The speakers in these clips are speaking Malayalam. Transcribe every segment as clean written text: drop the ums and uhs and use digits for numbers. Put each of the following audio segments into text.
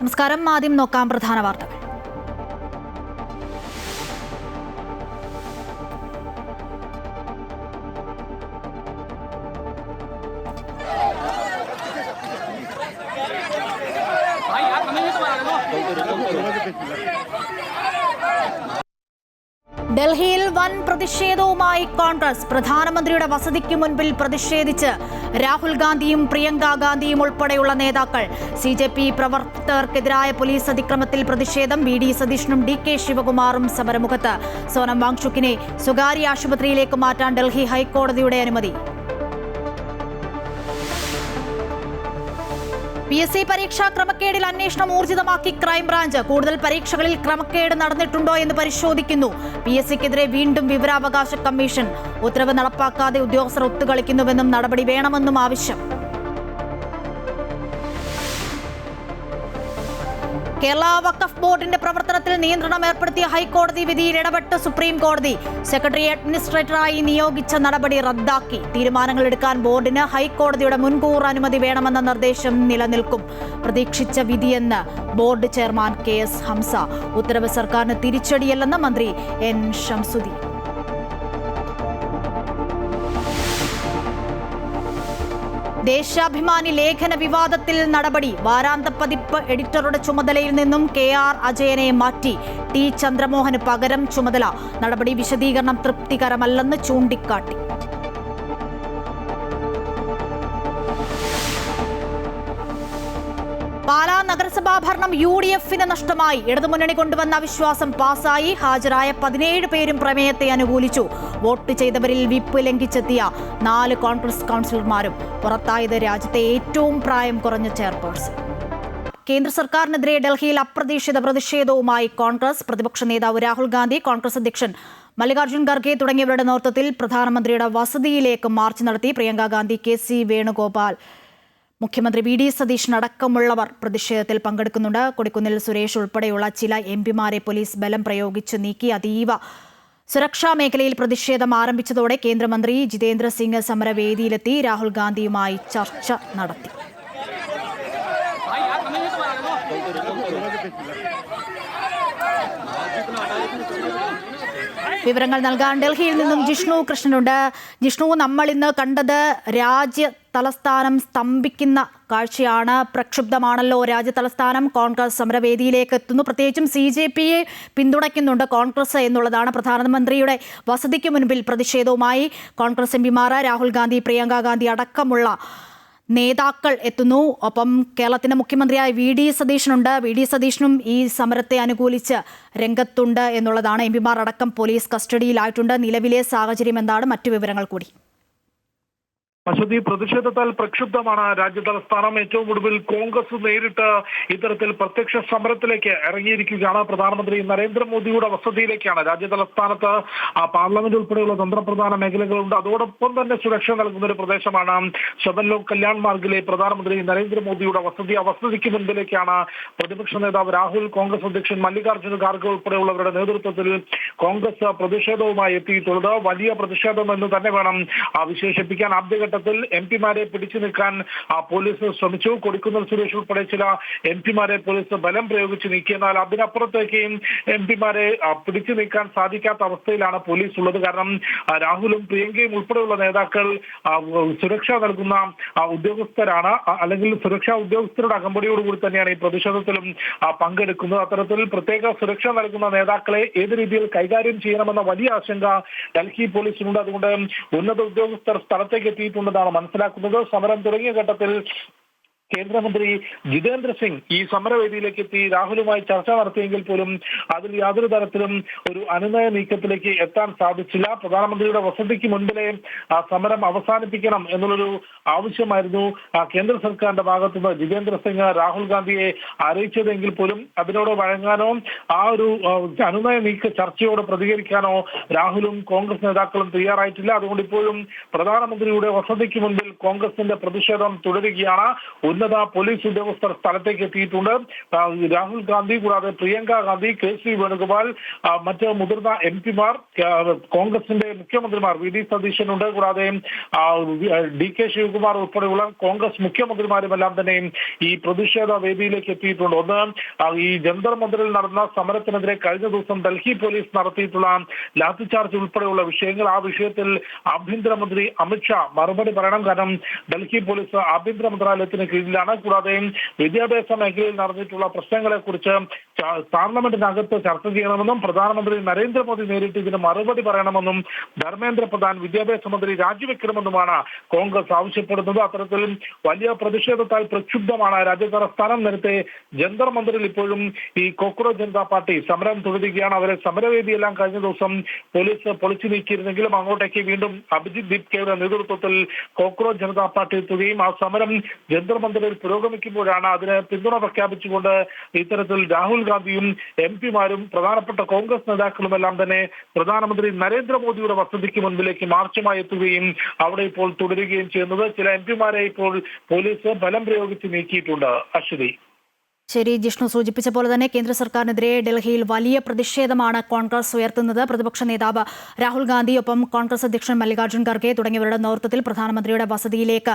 നമസ്കാരം. ആദ്യം നോക്കാം പ്രധാന വാർത്തകൾ. ഡൽഹിയിൽ വൻ പ്രതിഷേധവുമായി കോൺഗ്രസ്. പ്രധാനമന്ത്രിയുടെ വസതിക്ക് മുൻപിൽ പ്രതിഷേധിച്ച് രാഹുൽ ഗാന്ധിയും പ്രിയങ്ക ഗാന്ധിയും ഉൾപ്പെടെയുള്ള നേതാക്കൾ. CJP പ്രവർത്തകർക്കെതിരായ പോലീസ് അതിക്രമത്തിൽ പ്രതിഷേധം. VD സതീഷിനും DK ശിവകുമാറും സമരമുഖത്ത്. സോനം വാങ്ചുക്കിനെ സ്വകാര്യ ആശുപത്രിയിലേക്ക് മാറ്റാൻ ഡൽഹി ഹൈക്കോടതിയുടെ അനുമതി. PSC പരീക്ഷാ ക്രമക്കേടിൽ അന്വേഷണം ഊർജിതമാക്കി ക്രൈംബ്രാഞ്ച്. കൂടുതൽ പരീക്ഷകളിൽ ക്രമക്കേട് നടന്നിട്ടുണ്ടോ എന്ന് പരിശോധിക്കുന്നു. PSCക്കെതിരെ വീണ്ടും വിവരാവകാശ കമ്മീഷൻ. ഉത്തരവ് നടപ്പാക്കാതെ ഉദ്യോഗസ്ഥർ ഒത്തുകളിക്കുന്നുവെന്നും നടപടി വേണമെന്നും ആവശ്യം. കേരള വഖഫ് ബോർഡിന്റെ പ്രവർത്തനത്തിൽ നിയന്ത്രണം ഏർപ്പെടുത്തിയ ഹൈക്കോടതി വിധിയിൽ ഇടപെട്ട് സുപ്രീം കോടതി. സെക്രട്ടറി അഡ്മിനിസ്ട്രേറ്ററായി നിയോഗിച്ച നടപടി റദ്ദാക്കി. തീരുമാനങ്ങൾ എടുക്കാൻ ബോർഡിന് ഹൈക്കോടതിയുടെ മുൻകൂർ അനുമതി വേണമെന്ന നിർദ്ദേശം നിലനിൽക്കും. പ്രതീക്ഷിച്ച വിധിയെന്ന് ബോർഡ് ചെയർമാൻ KS ഹംസ. ഉത്തരവ് സർക്കാരിന് തിരിച്ചടിയല്ലെന്ന് മന്ത്രി N ഷംസുദ്ദീൻ. ദേശാഭിമാനി ലേഖന വിവാദത്തിൽ നടപടി. വാരാന്ത പതിപ്പ് എഡിറ്ററുടെ ചുമതലയിൽ നിന്നും KR അജയനെ മാറ്റി. T ചന്ദ്രമോഹന് പകരം ചുമതല. നടപടി വിശദീകരണം തൃപ്തികരമല്ലെന്ന് ചൂണ്ടിക്കാട്ടി. പാലാ നഗരസഭാ ഭരണം UDFന് നഷ്ടമായി. ഇടതുമുന്നണി കൊണ്ടുവന്ന അവിശ്വാസം പാസായി. ഹാജരായ 17 പേരും പ്രമേയത്തെ അനുകൂലിച്ചു. വോട്ട് ചെയ്തവരിൽ വിപ്പ് ലംഘിച്ചെത്തിയ 4 കോൺഗ്രസ് കൗൺസിലർമാരും. പുറത്തായത് രാജ്യത്തെ ഏറ്റവും പ്രായം കുറഞ്ഞ ചെയർപേഴ്സൺ. കേന്ദ്ര സർക്കാരിനെതിരെ ഡൽഹിയിൽ അപ്രതീക്ഷിത പ്രതിഷേധവുമായി കോൺഗ്രസ്. പ്രതിപക്ഷ നേതാവ് രാഹുൽ ഗാന്ധി, കോൺഗ്രസ് അധ്യക്ഷൻ മല്ലികാർജ്ജുൻ ഖർഗെ തുടങ്ങിയവരുടെ നേതൃത്വത്തിൽ പ്രധാനമന്ത്രിയുടെ വസതിയിലേക്ക് മാർച്ച് നടത്തി. പ്രിയങ്ക ഗാന്ധി, KC വേണുഗോപാൽ, മുഖ്യമന്ത്രി VD സതീഷ് അടക്കമുള്ളവർ പ്രതിഷേധത്തിൽ പങ്കെടുക്കുന്നുണ്ട്. കൊടിക്കുന്നിൽ സുരേഷ് ഉൾപ്പെടെയുള്ള ചില MPമാരെ പോലീസ് ബലം പ്രയോഗിച്ച് നീക്കി. അതീവ സുരക്ഷാ മേഖലയിൽ പ്രതിഷേധം ആരംഭിച്ചതോടെ കേന്ദ്രമന്ത്രി ജിതേന്ദ്ര സിംഗ് സമരവേദിയിലെത്തി. രാഹുൽ ഗാന്ധിയുമായി ചർച്ച നടത്തി. വിവരങ്ങൾ നൽകാൻ ഡൽഹിയിൽ നിന്നും ജിഷ്ണു കൃഷ്ണനുണ്ട്. ജിഷ്ണു, നമ്മൾ ഇന്ന് കണ്ടത് രാജ്യ തലസ്ഥാനം സ്തംഭിക്കുന്ന കാഴ്ചയാണ്. പ്രക്ഷുബ്ധമാണല്ലോ രാജ്യ തലസ്ഥാനം. കോൺഗ്രസ് സമരവേദിയിലേക്ക് എത്തുന്നു. പ്രത്യേകിച്ചും CJPയെ പിന്തുണയ്ക്കുന്നുണ്ട് കോൺഗ്രസ് എന്നുള്ളതാണ്. പ്രധാനമന്ത്രിയുടെ വസതിക്ക് മുൻപിൽ പ്രതിഷേധവുമായി കോൺഗ്രസ് MPമാർ, രാഹുൽ ഗാന്ധി, പ്രിയങ്ക ഗാന്ധി അടക്കമുള്ള നേതാക്കൾ എത്തുന്നു. ഒപ്പം കേരളത്തിന്റെ മുഖ്യമന്ത്രിയായ VD സതീഷിനുണ്ട്. VD സതീഷിനും ഈ സമരത്തെ അനുകൂലിച്ച് രംഗത്തുണ്ട് എന്നുള്ളതാണ്. MPമാർ അടക്കം പോലീസ് കസ്റ്റഡിയിലായിട്ടുണ്ട്. നിലവിലെ സാഹചര്യം എന്താണ്? മറ്റു വിവരങ്ങൾ കൂടി. അശ്വതി, പ്രതിഷേധത്താൽ പ്രക്ഷുബ്ധമാണ് രാജ്യ തലസ്ഥാനം. ഏറ്റവും ഒടുവിൽ കോൺഗ്രസ് നേരിട്ട് ഇത്തരത്തിൽ പ്രത്യക്ഷ സമരത്തിലേക്ക് ഇറങ്ങിയിരിക്കുകയാണ്. പ്രധാനമന്ത്രി നരേന്ദ്രമോദിയുടെ വസതിയിലേക്കാണ്. രാജ്യ തലസ്ഥാനത്ത് പാർലമെന്റ് ഉൾപ്പെടെയുള്ള തന്ത്രപ്രധാന മേഖലകളുണ്ട്. അതോടൊപ്പം തന്നെ സുരക്ഷ നൽകുന്ന ഒരു പ്രദേശമാണ് ശബൻലോക് കല്യാൺ മാർഗിലെ പ്രധാനമന്ത്രി നരേന്ദ്രമോദിയുടെ വസതി. ആ വസതിക്ക് മുൻപിലേക്കാണ് പ്രതിപക്ഷ നേതാവ് രാഹുൽ, കോൺഗ്രസ് അധ്യക്ഷൻ മല്ലികാർജ്ജുൻ ഖാർഗെ ഉൾപ്പെടെയുള്ളവരുടെ നേതൃത്വത്തിൽ കോൺഗ്രസ് പ്രതിഷേധവുമായി എത്തിയിട്ടുള്ളത്. വലിയ പ്രതിഷേധം എന്ന് തന്നെ വേണം വിശേഷിപ്പിക്കാൻ. ആദ്യഘട്ടത്തിൽ MPമാരെ പിടിച്ചു നിൽക്കാൻ പോലീസ് ശ്രമിച്ചു. കൊടിക്കുന്നിൽ സുരേഷ് ഉൾപ്പെടെ ചില MPമാരെ പോലീസ് ബലം പ്രയോഗിച്ച് നീക്കി. എന്നാൽ അതിനപ്പുറത്തേക്ക് MPമാരെ പിടിച്ചു നീക്കാൻ സാധിക്കാത്ത അവസ്ഥയിലാണ് പോലീസ് ഉള്ളത്. കാരണം രാഹുലും പ്രിയങ്കയും ഉൾപ്പെടെയുള്ള നേതാക്കൾ സുരക്ഷ നൽകുന്ന ഉദ്യോഗസ്ഥരാണ്, അല്ലെങ്കിൽ സുരക്ഷാ ഉദ്യോഗസ്ഥരുടെ അകമ്പടിയോടുകൂടി തന്നെയാണ് ഈ പ്രതിഷേധത്തിലും പങ്കെടുക്കുന്നത്. അത്തരത്തിൽ പ്രത്യേക സുരക്ഷ നൽകുന്ന നേതാക്കളെ ഏത് രീതിയിൽ കൈകാര്യം ചെയ്യണമെന്ന വലിയ ആശങ്ക ഡൽഹി പോലീസിനുണ്ട്. അതുകൊണ്ട് ഉന്നത ഉദ്യോഗസ്ഥർ സ്ഥലത്തേക്ക് എത്തിയിട്ടുണ്ടെന്നാണ് മനസ്സിലാക്കുന്നത്. സമരം തുടങ്ങിയ ഘട്ടത്തിൽ കേന്ദ്രമന്ത്രി ജിതേന്ദ്ര സിംഗ് ഈ സമരവേദിയിലേക്ക് എത്തി രാഹുലുമായി ചർച്ച നടത്തിയെങ്കിൽ പോലും അതിൽ യാതൊരു തരത്തിലും ഒരു അനുനയ നീക്കത്തിലേക്ക് എത്താൻ സാധിച്ചില്ല. പ്രധാനമന്ത്രിയുടെ വസതിക്ക് മുൻപിലെ സമരം അവസാനിപ്പിക്കണം എന്നുള്ളൊരു ആവശ്യമായിരുന്നു കേന്ദ്ര സർക്കാരിന്റെ ഭാഗത്തുനിന്ന് ജിതേന്ദ്ര സിംഗ് രാഹുൽ ഗാന്ധിയെ അറിയിച്ചതെങ്കിൽ പോലും അതിനോട് വഴങ്ങാനോ ആ ഒരു അനുനയ നീക്ക ചർച്ചയോട് പ്രതികരിക്കാനോ രാഹുലും കോൺഗ്രസ് നേതാക്കളും തയ്യാറായിട്ടില്ല. അതുകൊണ്ട് ഇപ്പോഴും പ്രധാനമന്ത്രിയുടെ വസതിക്ക് മുൻപിൽ കോൺഗ്രസിന്റെ പ്രതിഷേധം തുടരുകയാണ്. ഉന്നത പോലീസ് ഉദ്യോഗസ്ഥർ സ്ഥലത്തേക്ക് എത്തിയിട്ടുണ്ട്. രാഹുൽ ഗാന്ധി കൂടാതെ പ്രിയങ്ക ഗാന്ധി, KC വേണുഗോപാൽ, മറ്റ് മുതിർന്ന MP-മാർ, കോൺഗ്രസിന്റെ മുഖ്യമന്ത്രിമാർ VD സതീശനുണ്ട്, കൂടാതെ DK ശിവകുമാർ ഉൾപ്പെടെയുള്ള കോൺഗ്രസ് മുഖ്യമന്ത്രിമാരുമെല്ലാം തന്നെ ഈ പ്രതിഷേധ വേദിയിലേക്ക് എത്തിയിട്ടുണ്ട്. ഒന്ന്, ഈ ജന്തർ മന്ദിറിൽ നടന്ന സമരത്തിനെതിരെ കഴിഞ്ഞ ദിവസം ഡൽഹി പോലീസ് നടത്തിയിട്ടുള്ള ലാത്തിചാർജ് ഉൾപ്പെടെയുള്ള വിഷയങ്ങൾ, ആ വിഷയത്തിൽ ആഭ്യന്തരമന്ത്രി അമിത്ഷാ മറുപടി പറയണം. കാരണം ഡൽഹി പോലീസ് ആഭ്യന്തര മന്ത്രാലയത്തിന് കീഴിലാണ്. കൂടാതെ വിദ്യാഭ്യാസ മേഖലയിൽ നടന്നിട്ടുള്ള പ്രശ്നങ്ങളെ കുറിച്ച് പാർലമെന്റിനകത്ത് ചർച്ച ചെയ്യണമെന്നും പ്രധാനമന്ത്രി നരേന്ദ്രമോദി നേരിട്ട് ഇതിന് മറുപടി പറയണമെന്നും ധർമ്മേന്ദ്ര പ്രധാൻ വിദ്യാഭ്യാസ മന്ത്രി രാജിവെക്കണമെന്നുമാണ് കോൺഗ്രസ് ആവശ്യപ്പെടുന്നത്. അത്തരത്തിൽ വലിയ പ്രതിഷേധത്താൽ പ്രക്ഷുബ്ധമാണ് രാജ്യതലസ്ഥാനം. നേരത്തെ ജന്തർ മന്ദിറിൽ ഇപ്പോഴും ഈ കോക്രോച്ച് ജനതാ പാർട്ടി സമരം തുടരുകയാണ്. അവരെ സമരവേദിയെല്ലാം കഴിഞ്ഞ ദിവസം പോലീസ് പൊളിച്ചു നീക്കിയിരുന്നെങ്കിലും അങ്ങോട്ടേക്ക് വീണ്ടും അഭിജിത് ദീപ്കയുടെ നേതൃത്വത്തിൽ കോക്രോച്ച് ജനതാ പാർട്ടി എത്തുകയും ആ സമരം ജന്തർ മന്ദിറിൽ പുരോഗമിക്കുമ്പോഴാണ് അതിന് പിന്തുണ പ്രഖ്യാപിച്ചുകൊണ്ട് ഇത്തരത്തിൽ രാഹുൽ ഗാന്ധിയും MP-മാരും പ്രധാനപ്പെട്ട കോൺഗ്രസ് നേതാക്കളുമെല്ലാം തന്നെ പ്രധാനമന്ത്രി നരേന്ദ്രമോദിയുടെ വസതിക്ക് മുൻപിലേക്ക് മാർച്ചുമായി എത്തുകയും അവിടെ ഇപ്പോൾ തുടരുകയും ചെയ്യുന്നത്. ചില MP-മാരെ ഇപ്പോൾ പോലീസ് ബലം പ്രയോഗിച്ച് നീക്കിയിട്ടുണ്ട്. അശ്വതി. ശരി, ജിഷ്ണു സൂചിപ്പിച്ച പോലെ തന്നെ കേന്ദ്ര സർക്കാരിനെതിരെ ഡൽഹിയിൽ വലിയ പ്രതിഷേധമാണ് കോൺഗ്രസ് ഉയർത്തുന്നത്. പ്രതിപക്ഷ നേതാവ് രാഹുൽ ഗാന്ധി, ഒപ്പം കോൺഗ്രസ് അധ്യക്ഷൻ മല്ലികാർജ്ജുൻ ഖർഗെ തുടങ്ങിയവരുടെ നേതൃത്വത്തിൽ പ്രധാനമന്ത്രിയുടെ വസതിയിലേക്ക്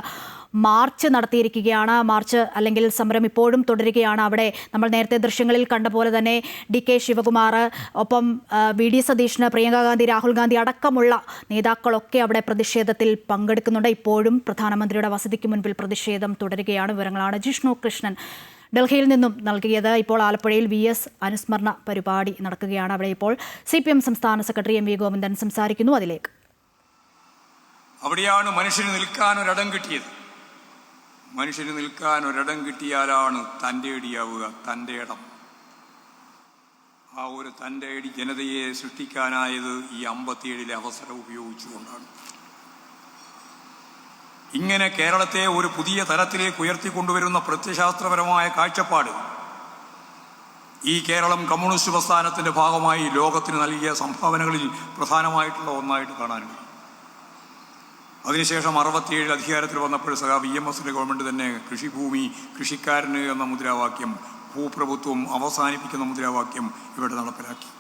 മാർച്ച് നടത്തിയിരിക്കുകയാണ്. മാർച്ച് അല്ലെങ്കിൽ സമരം ഇപ്പോഴും തുടരുകയാണ്. അവിടെ നമ്മൾ നേരത്തെ ദൃശ്യങ്ങളിൽ കണ്ട പോലെ തന്നെ DK ശിവകുമാർ, ഒപ്പം VD സതീശന്, പ്രിയങ്ക ഗാന്ധി, രാഹുൽ ഗാന്ധി അടക്കമുള്ള നേതാക്കളൊക്കെ അവിടെ പ്രതിഷേധത്തിൽ പങ്കെടുക്കുന്നുണ്ട്. ഇപ്പോഴും പ്രധാനമന്ത്രിയുടെ വസതിക്ക് മുൻപിൽ പ്രതിഷേധം തുടരുകയാണ്. വിവരങ്ങളാണ് ജിഷ്ണു കൃഷ്ണൻ ഡൽഹിയിൽ നിന്നും നൽകിയത്. ഇപ്പോൾ ആലപ്പുഴയിൽ VS അനുസ്മരണ പരിപാടി നടക്കുകയാണ്. അവിടെ ഇപ്പോൾ CPM സംസ്ഥാന സെക്രട്ടറി MV ഗോവിന്ദൻ സംസാരിക്കുന്നു. അതിലേക്ക്. അവിടെയാണ് മനുഷ്യന് നിൽക്കാൻ ഒരിടം കിട്ടിയത്. മനുഷ്യന് നിൽക്കാൻ ഒരിടം കിട്ടിയാലാണ് തൻ്റെ ഇടിയാവുക, തൻ്റെ ഇടം. ആ ഒരു തൻ്റെ ഇടി ജനതയെ സൃഷ്ടിക്കാനായത് ഈ 57-ലെ അവസരം ഉപയോഗിച്ചുകൊണ്ടാണ്. ഇങ്ങനെ കേരളത്തെ ഒരു പുതിയ തലത്തിലേക്ക് ഉയർത്തിക്കൊണ്ടുവരുന്ന പ്രത്യയശാസ്ത്രപരമായ കാഴ്ചപ്പാട് ഈ കേരളം കമ്മ്യൂണിസ്റ്റ് പ്രസ്ഥാനത്തിൻ്റെ ഭാഗമായി ലോകത്തിന് നൽകിയ സംഭാവനകളിൽ പ്രധാനമായിട്ടുള്ള ഒന്നായിട്ട് കാണാനുണ്ട്. അതിനുശേഷം 67 അധികാരത്തിൽ വന്നപ്പോൾ EMSന്റെ ഗവൺമെൻറ് തന്നെ കൃഷിഭൂമി കൃഷിക്കാരന് എന്ന മുദ്രാവാക്യം, ഭൂപ്രഭുത്വം അവസാനിപ്പിക്കുന്ന മുദ്രാവാക്യം ഇവിടെ നടപ്പിലാക്കി.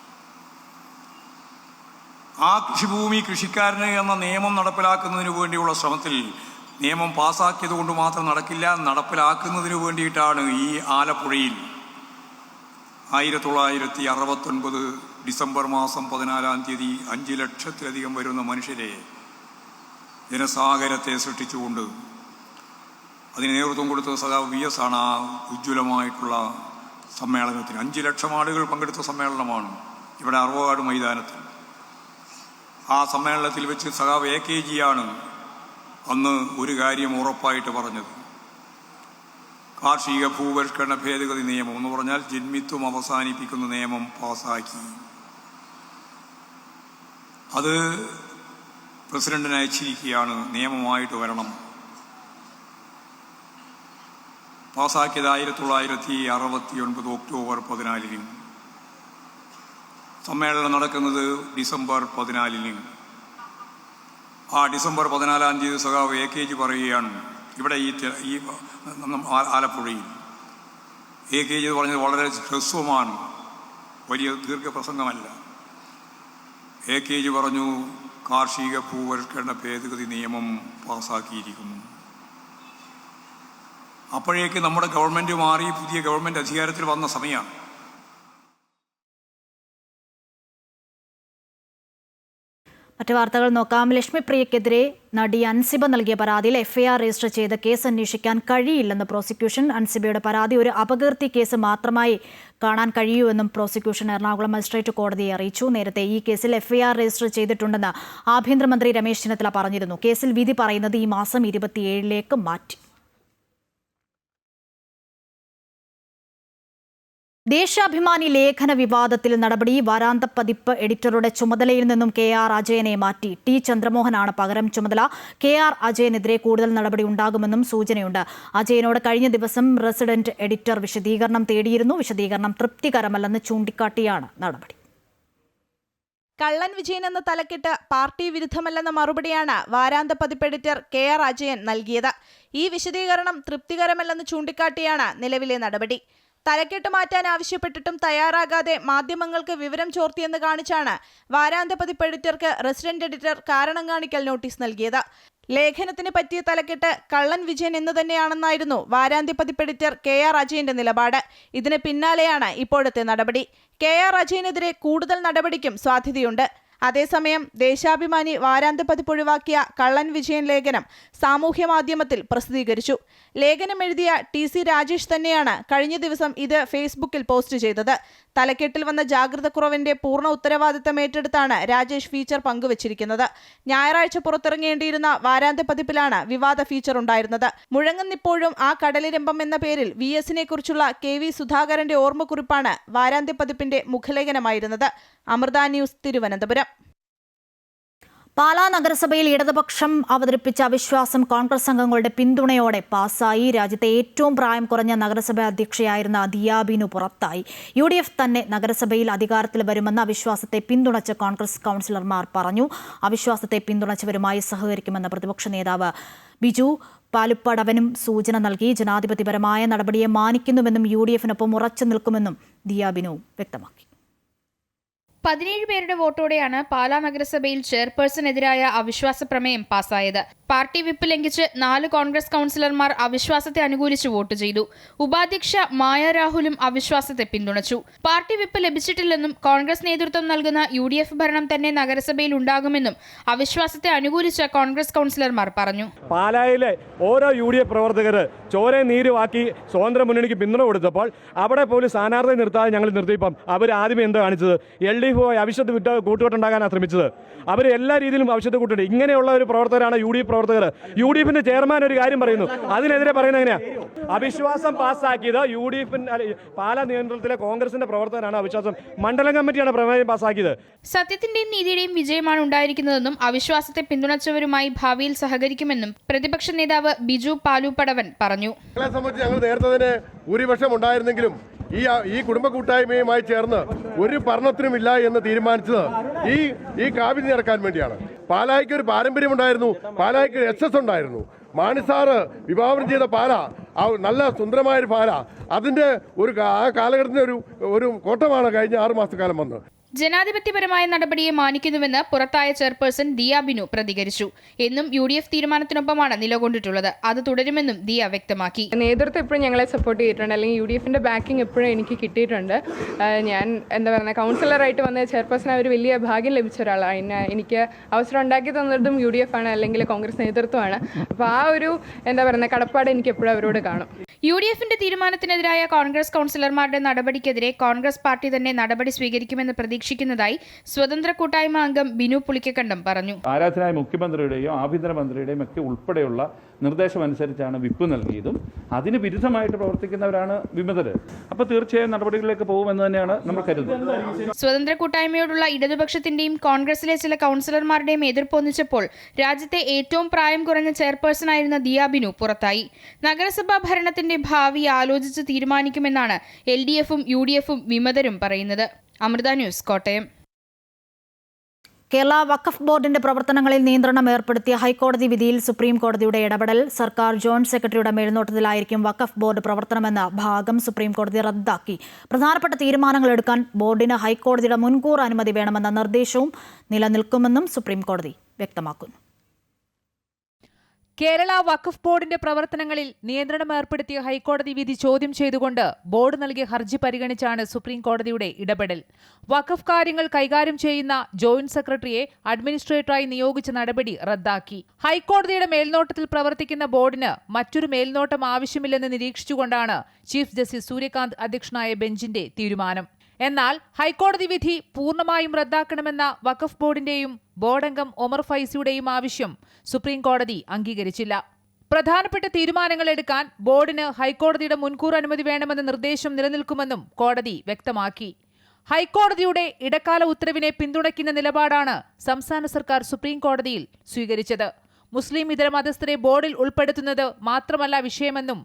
ആ കൃഷിഭൂമി കൃഷിക്കാരന് എന്ന നിയമം നടപ്പിലാക്കുന്നതിന് വേണ്ടിയുള്ള ശ്രമത്തിൽ നിയമം പാസ്സാക്കിയത് കൊണ്ട് മാത്രം നടക്കില്ല, നടപ്പിലാക്കുന്നതിന് വേണ്ടിയിട്ടാണ് ഈ ആലപ്പുഴയിൽ 1969 ഡിസംബർ മാസം 14-ാം തീയതി 5 ലക്ഷത്തിലധികം വരുന്ന മനുഷ്യരെ, ജനസാഗരത്തെ സൃഷ്ടിച്ചുകൊണ്ട് അതിന് നേതൃത്വം കൊടുത്ത സഖാവ് VS ആണ് ആ ഉജ്ജ്വലമായിട്ടുള്ള സമ്മേളനത്തിന്. 5 ലക്ഷം ആളുകൾ പങ്കെടുത്ത സമ്മേളനമാണ് ഇവിടെ അറുവാട് മൈതാനത്തിൽ. ആ സമ്മേളനത്തിൽ വെച്ച് സഖാവ് AKG ആണ് അന്ന് ഒരു കാര്യം ഉറപ്പായിട്ട് പറഞ്ഞത്. കാർഷിക ഭൂപരിഷ്കരണ ഭേദഗതി നിയമം എന്ന് പറഞ്ഞാൽ ജന്മിത്വം അവസാനിപ്പിക്കുന്ന നിയമം പാസ്സാക്കി. അത് പ്രസിഡന്റിന് അയച്ചിരിക്കുകയാണ്, നിയമമായിട്ട് വരണം. പാസ്സാക്കിയത് 1969 ഒക്ടോബർ 14-ന്. സമ്മേളനം നടക്കുന്നത് ഡിസംബർ 14-ന്. ആ ഡിസംബർ 14-ാം തീയതി സഖാവ് AKG പറയുകയാണ് ഇവിടെ ഈ ആലപ്പുഴയിൽ. AKG പറഞ്ഞത് വളരെ ഹ്രസ്വമാണ്, വലിയ ദീർഘപ്രസംഗമല്ല. AKG പറഞ്ഞു, കാർഷിക ഭൂപരിഷ്കരണ ഭേദഗതി നിയമം പാസ്സാക്കിയിരിക്കുന്നു. അപ്പോഴേക്ക് നമ്മുടെ ഗവൺമെൻറ് മാറി പുതിയ ഗവൺമെൻറ് അധികാരത്തിൽ വന്ന സമയമാണ്. മറ്റു വാർത്തകൾ നോക്കാം. ലക്ഷ്മിപ്രിയക്കെതിരെ നടി അൻസിബ നൽകിയ പരാതിയിൽ FIR രജിസ്റ്റർ ചെയ്ത് കേസ് അന്വേഷിക്കാൻ കഴിയില്ലെന്ന് പ്രോസിക്യൂഷൻ. അൻസിബയുടെ പരാതി ഒരു അപകീർത്തി കേസ് മാത്രമായി കാണാൻ കഴിയൂവെന്നും പ്രോസിക്യൂഷൻ എറണാകുളം മജിസ്ട്രേറ്റ് കോടതിയെ അറിയിച്ചു. നേരത്തെ ഈ കേസിൽ FIR രജിസ്റ്റർ ചെയ്തിട്ടുണ്ടെന്ന് ആഭ്യന്തരമന്ത്രി രമേശ് ചെന്നിത്തല പറഞ്ഞിരുന്നു. കേസിൽ വിധി പറയുന്നത് ഈ മാസം 27-ലേക്ക് മാറ്റി. ദേശാഭിമാനി ലേഖന വിവാദത്തിൽ നടപടി. വാരാന്ത പതിപ്പ് എഡിറ്ററുടെ ചുമതലയിൽ നിന്നും KR അജയനെ മാറ്റി. T ചന്ദ്രമോഹനാണ് പകരം ചുമതല. KR അജയനെതിരെ കൂടുതൽ നടപടി ഉണ്ടാകുമെന്നും സൂചനയുണ്ട്. അജയനോട് കഴിഞ്ഞ ദിവസം റെസിഡന്റ് എഡിറ്റർ വിശദീകരണം തേടിയിരുന്നു. വിശദീകരണം തൃപ്തികരമല്ലെന്ന് ചൂണ്ടിക്കാട്ടിയാണ് നടപടി. കള്ളൻ വിജയൻ എന്ന തലക്കെട്ട് പാർട്ടി വിരുദ്ധമല്ലെന്ന മറുപടിയാണ് വാരാന്ത പതിപ്പ് എഡിറ്റർ KR അജയൻ നൽകിയത്. ഈ വിശദീകരണം തൃപ്തികരമല്ലെന്ന് ചൂണ്ടിക്കാട്ടിയാണ് നിലവിലെ നടപടി. തലക്കെട്ട് മാറ്റാൻ ആവശ്യപ്പെട്ടിട്ടും തയ്യാറാകാതെ മാധ്യമങ്ങൾക്ക് വിവരം ചോർത്തിയെന്ന് കാണിച്ചാണ് വാരാന്ത പതിപ്പ് എഡിറ്റർക്ക് റെസിഡന്റ് എഡിറ്റർ കാരണം കാണിക്കൽ നോട്ടീസ് നൽകിയത്. ലേഖനത്തിന് പറ്റിയ തലക്കെട്ട് കള്ളൻ വിജയൻ എന്ന് തന്നെയാണെന്നായിരുന്നു വാരാന്ത്യ പതിപ്പ് എഡിറ്റർ KR അജയന്റെ നിലപാട്. ഇതിന് പിന്നാലെയാണ് ഇപ്പോഴത്തെ നടപടി. KR അജയനെതിരെ കൂടുതൽ നടപടിക്കും സാധ്യതയുണ്ട്. അതേസമയം ദേശാഭിമാനി വാരാന്ത്യ പതിപ്പ് ഒഴിവാക്കിയ കള്ളൻ വിജയൻ ലേഖനം സാമൂഹ്യ മാധ്യമത്തിൽ പ്രസിദ്ധീകരിച്ചു. ലേഖനം എഴുതിയ TC രാജേഷ് തന്നെയാണ് കഴിഞ്ഞ ദിവസം ഇത് ഫേസ്ബുക്കിൽ പോസ്റ്റ് ചെയ്തത്. തലക്കെട്ടിൽ വന്ന ജാഗ്രതക്കുറവിന്റെ പൂർണ്ണ ഉത്തരവാദിത്തം ഏറ്റെടുത്താണ് രാജേഷ് ഫീച്ചർ പങ്കുവച്ചിരിക്കുന്നത്. ഞായറാഴ്ച പുറത്തിറങ്ങേണ്ടിയിരുന്ന വാരാന്ത്യ പതിപ്പിലാണ് വിവാദ ഫീച്ചർ ഉണ്ടായിരുന്നത്. മുഴങ്ങുന്നിപ്പോഴും ആ കടലിരമ്പം എന്ന പേരിൽ VS-നെ കുറിച്ചുള്ള KV സുധാകരന്റെ ഓർമ്മക്കുറിപ്പാണ് വാരാന്ത്യ പതിപ്പിന്റെ മുഖലേഖനമായിരുന്നത്. അമൃത ന്യൂസ്, തിരുവനന്തപുരം. പാലാ നഗരസഭയിൽ ഇടതുപക്ഷം അവതരിപ്പിച്ച അവിശ്വാസം കോൺഗ്രസ് അംഗങ്ങളുടെ പിന്തുണയോടെ പാസായി. രാജ്യത്തെ ഏറ്റവും പ്രായം കുറഞ്ഞ നഗരസഭാ അധ്യക്ഷയായിരുന്ന ദിയ ബിനു പുറത്തായി. UDF തന്നെ നഗരസഭയിൽ അധികാരത്തിൽ വരുമെന്ന് അവിശ്വാസത്തെ പിന്തുണച്ച കോൺഗ്രസ് കൗൺസിലർമാർ പറഞ്ഞു. അവിശ്വാസത്തെ പിന്തുണച്ചവരുമായി സഹകരിക്കുമെന്ന് പ്രതിപക്ഷ നേതാവ് ബിജു പാലുപ്പടവനും സൂചന നൽകി. ജനാധിപത്യപരമായ നടപടിയെ മാനിക്കുന്നുവെന്നും UDF-നൊപ്പം ഉറച്ചു നിൽക്കുമെന്നും ദിയ ബിനു വ്യക്തമാക്കി. 17 പേരുടെ വോട്ടോടെയാണ് പാലാ നഗരസഭയിൽ ചെയർപേഴ്സണെതിരായ അവിശ്വാസ പ്രമേയം പാസായത്. പാർട്ടി വിപ്പ് ലംഘിച്ച് 4 കോൺഗ്രസ് കൗൺസിലർമാർ അവിശ്വാസത്തെ അനുകൂലിച്ച് വോട്ട് ചെയ്തു. ഉപാധ്യക്ഷ മായ രാഹുലും അവിശ്വാസത്തെ പിന്തുണച്ചു. പാർട്ടി വിപ്പ് ലഭിച്ചിട്ടില്ലെന്നും കോൺഗ്രസ് നേതൃത്വം നൽകുന്ന UDF ഭരണം തന്നെ നഗരസഭയിൽ ഉണ്ടാകുമെന്നും അവിശ്വാസത്തെ അനുകൂലിച്ച കോൺഗ്രസ് കൗൺസിലർമാർ പറഞ്ഞു. പാലായിലെ ഓരോ UDF പ്രവർത്തകർ ചോര നീരുവാക്കി സ്വതന്ത്ര മുന്നണിക്ക് പിന്തുണ കൊടുത്തപ്പോൾ അവിടെ പോലും സ്ഥാനാർത്ഥി നിർത്താതെ ഞങ്ങൾ നിർത്തിയപ്പം അവർ ആദ്യമേ എന്താ കാണിച്ചത്? LDF അവിശ്വത്ത് വിട്ട് കൂട്ടുകെട്ടുണ്ടാക്കാനാണ് ശ്രമിച്ചത്. അവർ എല്ലാ രീതിയിലും അവിശ്വത്ത് കൂട്ടുണ്ട്. ഇങ്ങനെയുള്ള ഒരു പ്രവർത്തകരാണ് UDF പ്രവർത്തകർ. UDF-ന്റെ ചെയർമാൻ ഒരു കാര്യം പറയുന്നു, അതിനെതിരെ പറയുന്നത് എങ്ങനെയാ? അവിശ്വാസം പാസ്സാക്കിയത് UDF പാലാ നിയന്ത്രണത്തിലെ കോൺഗ്രസിന്റെ പ്രവർത്തകരാണ്. അവിശ്വാസം മണ്ഡലം കമ്മിറ്റിയാണ് പ്രമേയം പാസ്സാക്കിയത്. സത്യത്തിന്റെയും നീതിയുടെയും വിജയമാണ് ഉണ്ടായിരിക്കുന്നതെന്നും അവിശ്വാസത്തെ പിന്തുണച്ചവരുമായി ഭാവിയിൽ സഹകരിക്കുമെന്നും പ്രതിപക്ഷ നേതാവ് ബിജു പാലുപ്പടവൻ പറഞ്ഞു. ഞങ്ങളെ സംബന്ധിച്ച് ഞങ്ങൾ നേരത്തെ തന്നെ ഭൂരിപക്ഷം ഉണ്ടായിരുന്നെങ്കിലും ഈ കുടുംബ കൂട്ടായ്മയുമായി ചേർന്ന് ഒരു ഭരണത്തിനുമില്ല എന്ന് തീരുമാനിച്ചത് ഈ കാവിധി നടക്കാൻ വേണ്ടിയാണ്. പാലായ്ക്ക് ഒരു പാരമ്പര്യമുണ്ടായിരുന്നു, പാലായ്ക്ക് SS ഉണ്ടായിരുന്നു. മാണിസാറ് വിഭാവനം ചെയ്ത പാല, നല്ല സുന്ദരമായൊരു പാല, അതിന്റെ ആ കാലഘട്ടത്തിന്റെ ഒരു കോട്ടമാണ് കഴിഞ്ഞ 6 മാസക്കാലം വന്നത്. ജനാധിപത്യപരമായ നടപടിയെ മാനിക്കുന്നുവെന്ന് പുറത്തായ ചെയർപേഴ്സൺ ദിയ ബിനു പ്രതികരിച്ചു. എന്നും UDF തീരുമാനത്തിനൊപ്പമാണ് നിലകൊണ്ടിട്ടുള്ളത്. അത് തുടരുമെന്നും ദിയ വ്യക്തമാക്കി. നേതൃത്വം എപ്പോഴും ഞങ്ങളെ സപ്പോർട്ട് ചെയ്തിട്ടുണ്ട്, അല്ലെങ്കിൽ UDF-ന്റെ ബാക്കിംഗ് എപ്പോഴും എനിക്ക് കിട്ടിയിട്ടുണ്ട്. ഞാൻ എന്താ പറയുക, കൗൺസിലറായിട്ട് വന്ന ചെയർപേഴ്സൺ ഒരു വലിയ ഭാഗ്യം ലഭിച്ച ഒരാളാണ്. എനിക്ക് അവസരം ഉണ്ടാക്കി തന്നതും UDF ആണ്, അല്ലെങ്കിൽ കോൺഗ്രസ് നേതൃത്വമാണ്. അപ്പോൾ ആ ഒരു എന്താ പറയുക കടപ്പാട് എനിക്ക് എപ്പോഴും അവരോട് കാണും. UDF-ന്റെ തീരുമാനത്തിനെതിരായ കോൺഗ്രസ് കൗൺസിലർമാരുടെ നടപടിക്കെതിരെ കോൺഗ്രസ് പാർട്ടി തന്നെ നടപടി സ്വീകരിക്കുമെന്ന് പ്രതീക്ഷിക്കുന്നതായി സ്വതന്ത്ര കൂട്ടായ്മ അംഗം ബിനു പുളിക്കക്കണ്ടം പറഞ്ഞു. ആരാധനായ മുഖ്യമന്ത്രിയുടെയോ ആഭ്യന്തരമന്ത്രിയുടെയും ഒക്കെ ഉൾപ്പെടെയുള്ള നിർദ്ദേശമനുസരിച്ചാണ് വിപ്പ് നൽകിയതും അതിന് വിരുദ്ധമായിട്ട് പ്രവർത്തിക്കുന്നവരാണ് വിമതര്. അപ്പോൾ തീർച്ചയായും നടപടികളിലേക്ക് പോകുമെന്ന് തന്നെയാണ് നമ്മൾ കരുതുന്നത്. സ്വതന്ത്ര കൂട്ടായ്മയോടുള്ള ഇടതുപക്ഷത്തിന്റെയും കോൺഗ്രസിലെ ചില കൗൺസിലർമാരുടെയും എതിർപ്പ് ഒന്നിച്ചപ്പോൾ രാജ്യത്തെ ഏറ്റവും പ്രായം കുറഞ്ഞ ചെയർപേഴ്സണായിരുന്ന ദിയ ബിനു പുറത്തായി. നഗരസഭാ ഭരണത്തിന്റെ ഭാവി ആലോചിച്ച് തീരുമാനിക്കുമെന്നാണ് LDF-ഉം UDF-ഉം വിമതരും പറയുന്നത്. അമൃത ന്യൂസ്, കോട്ടയം. കേരള വഖഫ് ബോർഡിന്റെ പ്രവർത്തനങ്ങളിൽ നിയന്ത്രണം ഏർപ്പെടുത്തിയ ഹൈക്കോടതി വിധിയിൽ സുപ്രീം കോടതിയുടെ ഇടപെടൽ. സർക്കാർ ജോയിന്റ് സെക്രട്ടറിയുടെ മേൽനോട്ടത്തിലായിരിക്കും വഖഫ് ബോർഡ് പ്രവർത്തനമെന്ന ഭാഗം സുപ്രീം കോടതി റദ്ദാക്കി. പ്രധാനപ്പെട്ട തീരുമാനങ്ങൾ എടുക്കാൻ ബോർഡിന് ഹൈക്കോടതിയുടെ മുൻകൂർ അനുമതി വേണമെന്ന നിർദ്ദേശവും നിലനിൽക്കുമെന്നും സുപ്രീം കോടതി വ്യക്തമാക്കുന്നു. കേരള വഖഫ് ബോർഡിന്റെ പ്രവർത്തനങ്ങളിൽ നിയന്ത്രണം ഏർപ്പെടുത്തിയ ഹൈക്കോടതി വിധി ചോദ്യം ചെയ്തുകൊണ്ട് ബോർഡ് നൽകിയ ഹർജി പരിഗണിച്ചാണ് സുപ്രീം കോടതിയുടെ ഇടപെടൽ. വഖഫ് കാര്യങ്ങൾ കൈകാര്യം ചെയ്യുന്ന ജോയിന്റ് സെക്രട്ടറിയെ അഡ്മിനിസ്ട്രേറ്ററായി നിയോഗിച്ച നടപടി റദ്ദാക്കി. ഹൈക്കോടതിയുടെ മേൽനോട്ടത്തിൽ പ്രവർത്തിക്കുന്ന ബോർഡിന് മറ്റൊരു മേൽനോട്ടം ആവശ്യമില്ലെന്ന് നിരീക്ഷിച്ചുകൊണ്ടാണ് ചീഫ് ജസ്റ്റിസ് സൂര്യകാന്ത് അധ്യക്ഷനായ ബെഞ്ചിന്റെ തീരുമാനം. എന്നാൽ ഹൈക്കോടതി വിധി പൂർണ്ണമായും റദ്ദാക്കണമെന്ന വഖഫ് ബോർഡിന്റെയും ബോർഡംഗം ഒമർ ഫൈസിയുടെയും ആവശ്യം സുപ്രീം കോടതി അംഗീകരിച്ചില്ല. പ്രധാനപ്പെട്ട തീരുമാനങ്ങൾ എടുക്കാൻ ബോർഡിന് ഹൈക്കോടതിയുടെ മുൻകൂർ അനുമതി വേണമെന്ന നിർദ്ദേശം നിലനിൽക്കുമെന്നും കോടതി വ്യക്തമാക്കി. ഹൈക്കോടതിയുടെ ഇടക്കാല ഉത്തരവിനെ പിന്തുണയ്ക്കുന്ന നിലപാടാണ് സംസ്ഥാന സർക്കാർ സുപ്രീം കോടതിയിൽ സ്വീകരിച്ചത്. മുസ്ലിം ഇതര മതസ്ഥരെ ബോർഡിൽ ഉൾപ്പെടുത്തുന്നത് മാത്രമല്ല വിഷയമെന്നും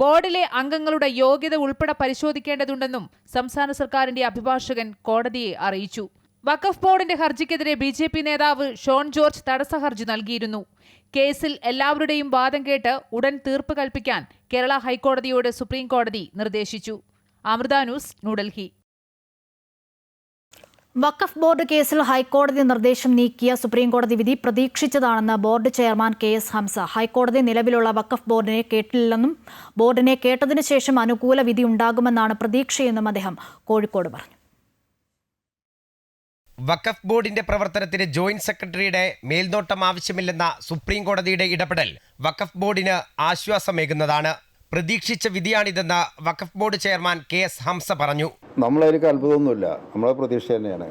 ബോർഡിലെ അംഗങ്ങളുടെ യോഗ്യത ഉൾപ്പെടെ പരിശോധിക്കേണ്ടതുണ്ടെന്നും സംസ്ഥാന സർക്കാരിന്റെ അഭിഭാഷകൻ കോടതിയെ അറിയിച്ചു. വഖഫ് ബോർഡിന്റെ ഹർജിക്കെതിരെ BJP നേതാവ് ഷോൺ ജോർജ് തടസ്സ ഹർജി നൽകിയിരുന്നു. കേസിൽ എല്ലാവരുടെയും വാദം കേട്ട് ഉടൻ തീർപ്പ് കൽപ്പിക്കാൻ കേരള ഹൈക്കോടതിയോട് സുപ്രീം കോടതി നിർദ്ദേശിച്ചു. അമൃത ന്യൂസ്, ന്യൂഡൽഹി. വഖഫ് ബോർഡ് കേസിൽ ഹൈക്കോടതി നിർദ്ദേശം നീക്കിയ സുപ്രീംകോടതി വിധി പ്രതീക്ഷിച്ചതാണെന്ന് ബോർഡ് ചെയർമാൻ KS ഹംസ. ഹൈക്കോടതി നിലവിലുള്ള വഖഫ് ബോർഡിനെ കേട്ടില്ലെന്നും ബോർഡിനെ കേട്ടതിനു ശേഷം അനുകൂല വിധി ഉണ്ടാകുമെന്നാണ് പ്രതീക്ഷയെന്നും അദ്ദേഹം കോഴിക്കോട് പറഞ്ഞു. വഖഫ് ബോർഡിന്റെ പ്രവർത്തനത്തിന് ജോയിന്റ് സെക്രട്ടറിയുടെ മേൽനോട്ടം ആവശ്യമില്ലെന്ന സുപ്രീം കോടതിയുടെ ഇടപെടൽ വഖഫ് ബോർഡിന് ആശ്വാസമേകുന്നതാണ്. പ്രതീക്ഷിച്ച വിധിയാണിതെന്ന് വഖഫ് ബോർഡ് ചെയർമാൻ KS ഹംസ പറഞ്ഞു. നമ്മളതിലേക്ക് അത്ഭുതമൊന്നുമില്ല, നമ്മളെ പ്രതീക്ഷ തന്നെയാണ്.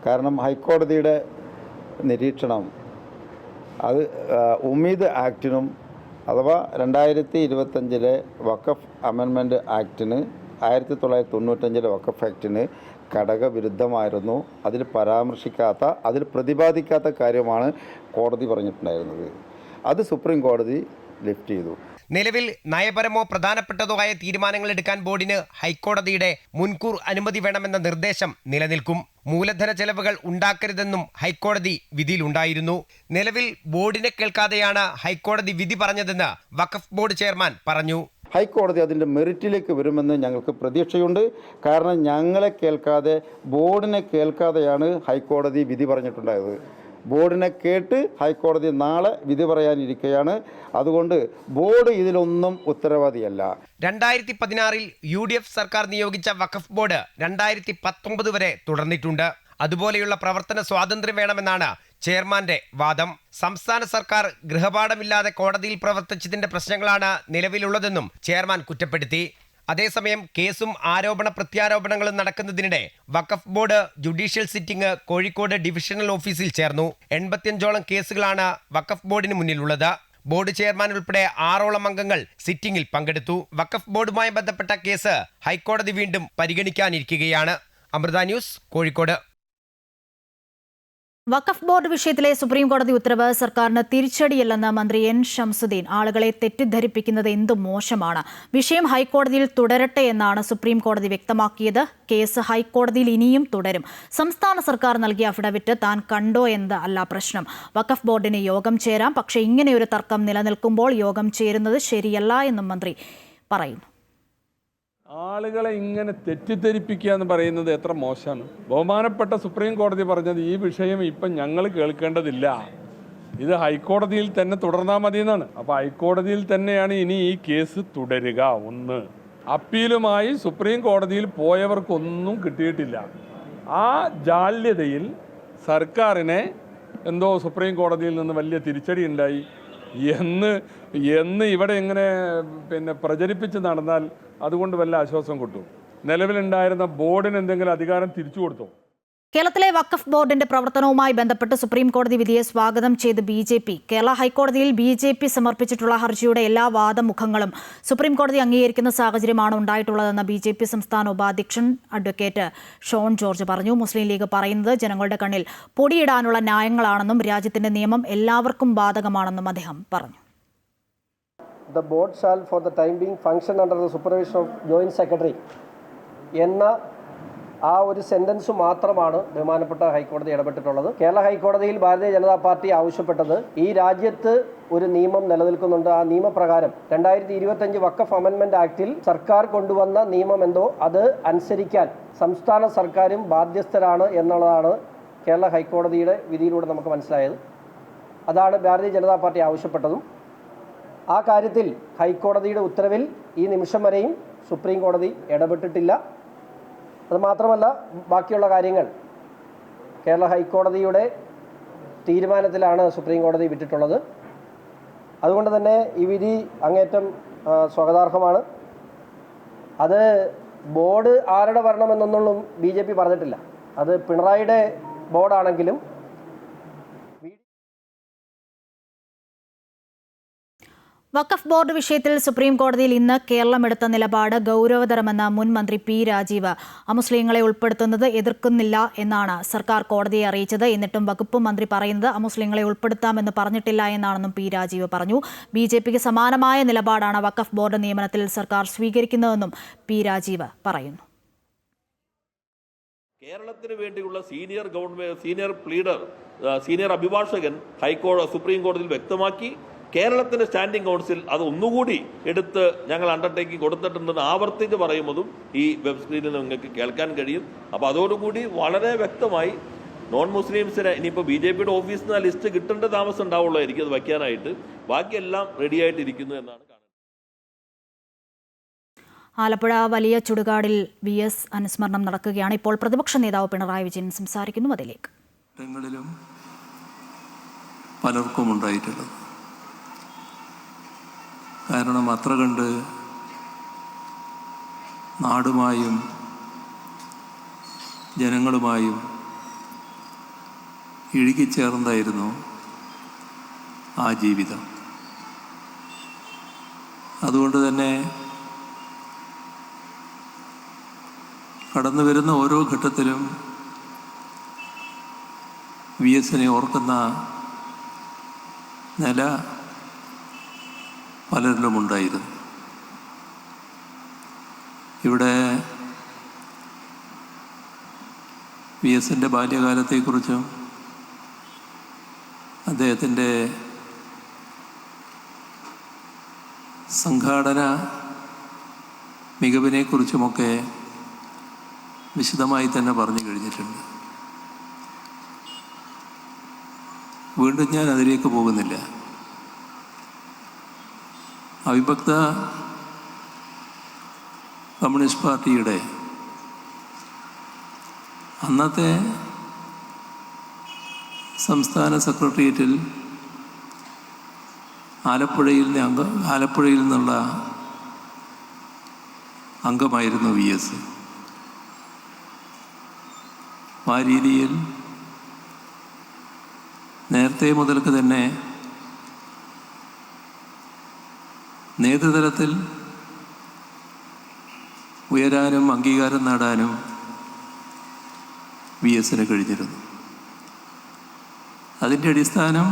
കാരണം ഹൈക്കോടതിയുടെ നിരീക്ഷണം അത് ഉമ്മീദ് ആക്ടിനും അഥവാ 2025 വഖഫ് അമെൻമെൻറ്റ് ആക്ടിന് 1995 വഖഫ് ആക്ടിന് ഘടകവിരുദ്ധമായിരുന്നു. അതിൽ പരാമർശിക്കാത്ത, അതിൽ പ്രതിപാദിക്കാത്ത കാര്യമാണ് കോടതി പറഞ്ഞിട്ടുണ്ടായിരുന്നത്. അത് സുപ്രീം കോടതി ലിഫ്റ്റ് ചെയ്തു. നിലവിൽ നയപരമോ പ്രധാനപ്പെട്ടതോ ആയ തീരുമാനങ്ങൾ എടുക്കാൻ ബോർഡിന് ഹൈക്കോടതിയുടെ മുൻകൂർ അനുമതി വേണമെന്ന നിർദ്ദേശം നിലനിൽക്കും. മൂലധന ചെലവുകൾ ഉണ്ടാക്കരുതെന്നും ഹൈക്കോടതി വിധിയിലുണ്ടായിരുന്നു. നിലവിൽ ബോർഡിനെ കേൾക്കാതെയാണ് ഹൈക്കോടതി വിധി പറഞ്ഞതെന്ന് വഖഫ് ബോർഡ് ചെയർമാൻ പറഞ്ഞു. ഹൈക്കോടതി അതിൻ്റെ മെറിറ്റിലേക്ക് വരുമെന്ന് ഞങ്ങൾക്ക് പ്രതീക്ഷയുണ്ട്. കാരണം ഞങ്ങളെ കേൾക്കാതെ, ബോർഡിനെ കേൾക്കാതെയാണ് ഹൈക്കോടതി വിധി പറഞ്ഞിട്ടുണ്ടായത്. ബോർഡിനെ കേട്ട് ഹൈക്കോടതി നാളെ വിധി പറയാനിരിക്കുകയാണ്. അതുകൊണ്ട് ബോർഡ് ഇതിലൊന്നും ഉത്തരവാദിയല്ല. 2016 UDF സർക്കാർ നിയോഗിച്ച വഖഫ് ബോർഡ് 2019 വരെ തുടർന്നിട്ടുണ്ട്. അതുപോലെയുള്ള പ്രവർത്തന സ്വാതന്ത്ര്യം വേണമെന്നാണ് ചെയർമാന്റെ വാദം. സംസ്ഥാന സർക്കാർ ഗൃഹപാഠമില്ലാതെ കോടതിയിൽ പ്രവർത്തിച്ചതിന്റെ പ്രശ്നങ്ങളാണ് നിലവിലുള്ളതെന്നും ചെയർമാൻ കുറ്റപ്പെടുത്തി. അതേസമയം കേസും ആരോപണ പ്രത്യാരോപണങ്ങളും നടക്കുന്നതിനിടെ വഖഫ് board judicial sitting Kozhikode divisional ഓഫീസിൽ ചേർന്നു. 85ഓളം കേസുകളാണ് വഖഫ് ബോർഡിന് മുന്നിലുള്ളത്. ബോർഡ് ചെയർമാൻ ഉൾപ്പെടെ 6ഓളം അംഗങ്ങൾ സിറ്റിംഗിൽ പങ്കെടുത്തു. വഖഫ് ബോർഡുമായി ബന്ധപ്പെട്ട കേസ് ഹൈക്കോടതി വീണ്ടും പരിഗണിക്കാനിരിക്കുകയാണ്. അമൃത ന്യൂസ്, കോഴിക്കോട്. വഖഫ് ബോർഡ് വിഷയത്തിലെ സുപ്രീംകോടതി ഉത്തരവ് സർക്കാരിന് തിരിച്ചടിയല്ലെന്ന് മന്ത്രി N ഷംസുദ്ദീൻ. ആളുകളെ തെറ്റിദ്ധരിപ്പിക്കുന്നത് എന്തു മോശമാണ്. വിഷയം ഹൈക്കോടതിയിൽ തുടരട്ടെ എന്നാണ് സുപ്രീംകോടതി വ്യക്തമാക്കിയത്. കേസ് ഹൈക്കോടതിയിൽ ഇനിയും തുടരും. സംസ്ഥാന സർക്കാർ നൽകിയ അഫിഡവിറ്റ് താൻ കണ്ടോ എന്ന് അല്ല പ്രശ്നം. വഖഫ് ബോർഡിന് യോഗം ചേരാം, പക്ഷേ ഇങ്ങനെയൊരു തർക്കം നിലനിൽക്കുമ്പോൾ യോഗം ചേരുന്നത് ശരിയല്ല എന്നും മന്ത്രി പറയുന്നു. ആളുകളെ ഇങ്ങനെ തെറ്റിദ്ധരിപ്പിക്കുക എന്ന് പറയുന്നത് എത്ര മോശമാണ്. ബഹുമാനപ്പെട്ട സുപ്രീം കോടതി പറഞ്ഞത് ഈ വിഷയം ഇപ്പം ഞങ്ങൾ കേൾക്കേണ്ടതില്ല, ഇത് ഹൈക്കോടതിയിൽ തന്നെ തുടർന്നാൽ മതി എന്നാണ്. അപ്പോൾ ഹൈക്കോടതിയിൽ തന്നെയാണ് ഇനി ഈ കേസ് തുടരുക. ഒന്ന്, അപ്പീലുമായി സുപ്രീം കോടതിയിൽ പോയവർക്കൊന്നും കിട്ടിയിട്ടില്ല. ആ ജാള്യതയിൽ സർക്കാരിനെ എന്തോ സുപ്രീം കോടതിയിൽ നിന്ന് വലിയ തിരിച്ചടി ഉണ്ടായി എന്ന് ഇവിടെ ഇങ്ങനെ പ്രചരിപ്പിച്ച് നടന്നാൽ അതുകൊണ്ട് വല്ല ആശ്വാസം കിട്ടും. നിലവിലുണ്ടായിരുന്ന ബോർഡിന് എന്തെങ്കിലും അധികാരം തിരിച്ചു കൊടുത്തോ? കേരളത്തിലെ വഖഫ് ബോർഡിന്റെ പ്രവർത്തനവുമായി ബന്ധപ്പെട്ട് സുപ്രീംകോടതി വിധിയെ സ്വാഗതം ചെയ്ത് BJP. കേരള ഹൈക്കോടതിയിൽ BJP സമർപ്പിച്ചിട്ടുള്ള ഹർജിയുടെ എല്ലാ വാദമുഖങ്ങളും സുപ്രീംകോടതി അംഗീകരിക്കുന്ന സാഹചര്യമാണ് ഉണ്ടായിട്ടുള്ളതെന്ന് BJP സംസ്ഥാന ഉപാധ്യക്ഷൻ അഡ്വക്കേറ്റ് ഷോൺ ജോർജ് പറഞ്ഞു. മുസ്ലിം ലീഗ് പറയുന്നത് ജനങ്ങളുടെ കണ്ണിൽ പൊടിയിടാനുള്ള ന്യായങ്ങളാണെന്നും രാജ്യത്തിന്റെ നിയമം എല്ലാവർക്കും ബാധകമാണെന്നും അദ്ദേഹം പറഞ്ഞു. The board shall for the time being function under the supervision of joint secretary എന്ന ആ ഒരു സെൻറ്റൻസ് മാത്രമാണ് ബഹുമാനപ്പെട്ട ഹൈക്കോടതി ഇടപെട്ടിട്ടുള്ളത്. കേരള ഹൈക്കോടതിയിൽ ഭാരതീയ ജനതാ പാർട്ടി ആവശ്യപ്പെട്ടത് ഈ രാജ്യത്ത് ഒരു നിയമം നിലനിൽക്കുന്നുണ്ട്. ആ നിയമപ്രകാരം 2025 വഖഫ് അമെൻമെൻറ്റ് ആക്ടിൽ സർക്കാർ കൊണ്ടുവന്ന നിയമം എന്തോ അത് അനുസരിക്കാൻ സംസ്ഥാന സർക്കാരും ബാധ്യസ്ഥരാണ് എന്നുള്ളതാണ് കേരള ഹൈക്കോടതിയുടെ വിധിയിലൂടെ നമുക്ക് മനസ്സിലായത്. അതാണ് ഭാരതീയ ജനതാ പാർട്ടി ആവശ്യപ്പെട്ടതും. ആ കാര്യത്തിൽ ഹൈക്കോടതിയുടെ ഉത്തരവിൽ ഈ നിമിഷം വരെയും സുപ്രീം കോടതി ഇടപെട്ടിട്ടില്ല. അതുമാത്രമല്ല, ബാക്കിയുള്ള കാര്യങ്ങൾ കേരള ഹൈക്കോടതിയുടെ തീരുമാനത്തിലാണ് സുപ്രീം കോടതി വിട്ടിട്ടുള്ളത്. അതുകൊണ്ട് തന്നെ ഈ വിധി അങ്ങേറ്റം സ്വാഗതാർഹമാണ്. അത് ബോർഡ് ആരുടെ ഭരണമെന്നൊന്നും BJP പറഞ്ഞിട്ടില്ല. അത് പിണറായിയുടെ ബോർഡാണെങ്കിലും വഖഫ് ബോർഡ് വിഷയത്തിൽ സുപ്രീം കോടതിയിൽ ഇന്ന് കേരളം എടുത്ത നിലപാട് ഗൗരവതരമെന്ന് മുൻ മന്ത്രി P രാജീവ്. അമുസ്ലിങ്ങളെ ഉൾപ്പെടുത്തുന്നത് എതിർക്കുന്നില്ല എന്നാണ് സർക്കാർ കോടതിയെ അറിയിച്ചത്. എന്നിട്ടും വകുപ്പ് മന്ത്രി പറയുന്നത് അമുസ്ലിങ്ങളെ ഉൾപ്പെടുത്താമെന്ന് പറഞ്ഞിട്ടില്ല എന്നാണെന്നും P രാജീവ് പറഞ്ഞു. BJPക്ക് സമാനമായ നിലപാടാണ് വഖഫ് ബോർഡ് നിയമനത്തിൽ സർക്കാർ സ്വീകരിക്കുന്നതെന്നും P രാജീവ് പറയുന്നു. കേരളത്തിന് വേണ്ടിയുള്ള സീനിയർ പ്ലീഡർ, സീനിയർ അഭിഭാഷകൻ സുപ്രീം കോടതിയിൽ വ്യക്തമാക്കി. കേരളത്തിന്റെ സ്റ്റാൻഡിംഗ് കൗൺസിൽ അത് ഒന്നുകൂടി എടുത്ത് ഞങ്ങൾ അണ്ടർടേക്കിംഗ് കൊടുത്തിട്ടുണ്ടെന്ന് ആവർത്തിച്ച് പറയുന്നതും ഈ വെബ് സ്ക്രീനിൽ നിങ്ങൾക്ക് കേൾക്കാൻ കഴിയും. അപ്പോൾ അതോടുകൂടി വളരെ വ്യക്തമായി നോൺ മുസ്ലിംസിനെ ഇനിയിപ്പോൾ BJPയുടെ ഓഫീസിൽ നിന്ന് ലിസ്റ്റ് കിട്ടേണ്ട താമസം ഉണ്ടാവുള്ളായിരിക്കും അത് വയ്ക്കാനായിട്ട്. ബാക്കിയെല്ലാം റെഡിയായിട്ടിരിക്കുന്നു എന്നാണ് കാണുന്നത്. ആലപ്പുഴ വലിയ ചുടുകാടിൽ VS അനുസ്മരണം നടക്കുകയാണ്. ഇപ്പോൾ പ്രതിപക്ഷ നേതാവ് പിണറായി വിജയൻ സംസാരിക്കുന്നു. അതിലേക്ക് പലർക്കും ഉണ്ടായിട്ടുള്ളത്. കാരണം അത്ര കണ്ട് നാടുമായും ജനങ്ങളുമായും ഇഴുകിച്ചേർന്നായിരുന്നു ആ ജീവിതം. അതുകൊണ്ട് തന്നെ കടന്നു വരുന്ന ഓരോ ഘട്ടത്തിലും VSനെ ഓർക്കുന്ന നില പലരിലും ഉണ്ടായിരുന്നു. ഇവിടെ VSൻ്റെ ബാല്യകാലത്തെക്കുറിച്ചും അദ്ദേഹത്തിൻ്റെ സംഘാടന മികവിനെക്കുറിച്ചുമൊക്കെ വിശദമായി തന്നെ പറഞ്ഞു കഴിഞ്ഞിട്ടുണ്ട്. വീണ്ടും ഞാൻ അതിലേക്ക് പോകുന്നില്ല. അവിഭക്ത കമ്മ്യൂണിസ്റ്റ് പാർട്ടിയുടെ അന്നത്തെ സംസ്ഥാന സെക്രട്ടേറിയറ്റിൽ ആലപ്പുഴയിൽ നിന്നുള്ള അംഗമായിരുന്നു VS. ആ രീതിയിൽ നേരത്തെ മുതൽക്ക് തന്നെ നേതൃതലത്തിൽ ഉയരാനും അംഗീകാരം നേടാനും VSന് കഴിഞ്ഞിരുന്നു. അതിൻ്റെ അടിസ്ഥാനം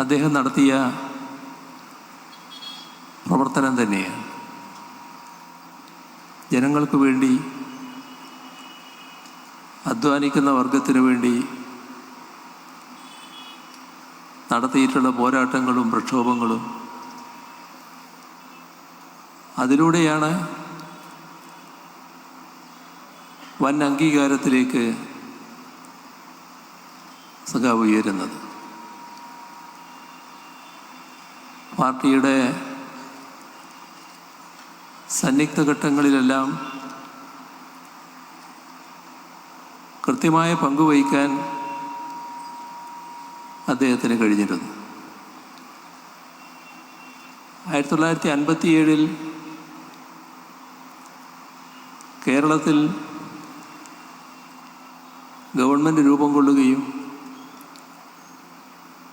അദ്ദേഹം നടത്തിയ പ്രവർത്തനം തന്നെയാണ്. ജനങ്ങൾക്ക് വേണ്ടി, അധ്വാനിക്കുന്ന വർഗത്തിനു വേണ്ടി നടത്തിയിട്ടുള്ള പോരാട്ടങ്ങളും പ്രക്ഷോഭങ്ങളും, അതിലൂടെയാണ് വൻ അംഗീകാരത്തിലേക്ക് സഖാവ് ഉയരുന്നത്. പാർട്ടിയുടെ സന്നിഗ്ധ ഘട്ടങ്ങളിലെല്ലാം കൃത്യമായ പങ്കുവഹിക്കാൻ അദ്ദേഹത്തിന് കഴിഞ്ഞിരുന്നു. 1957 കേരളത്തിൽ ഗവൺമെൻറ് രൂപം കൊള്ളുകയും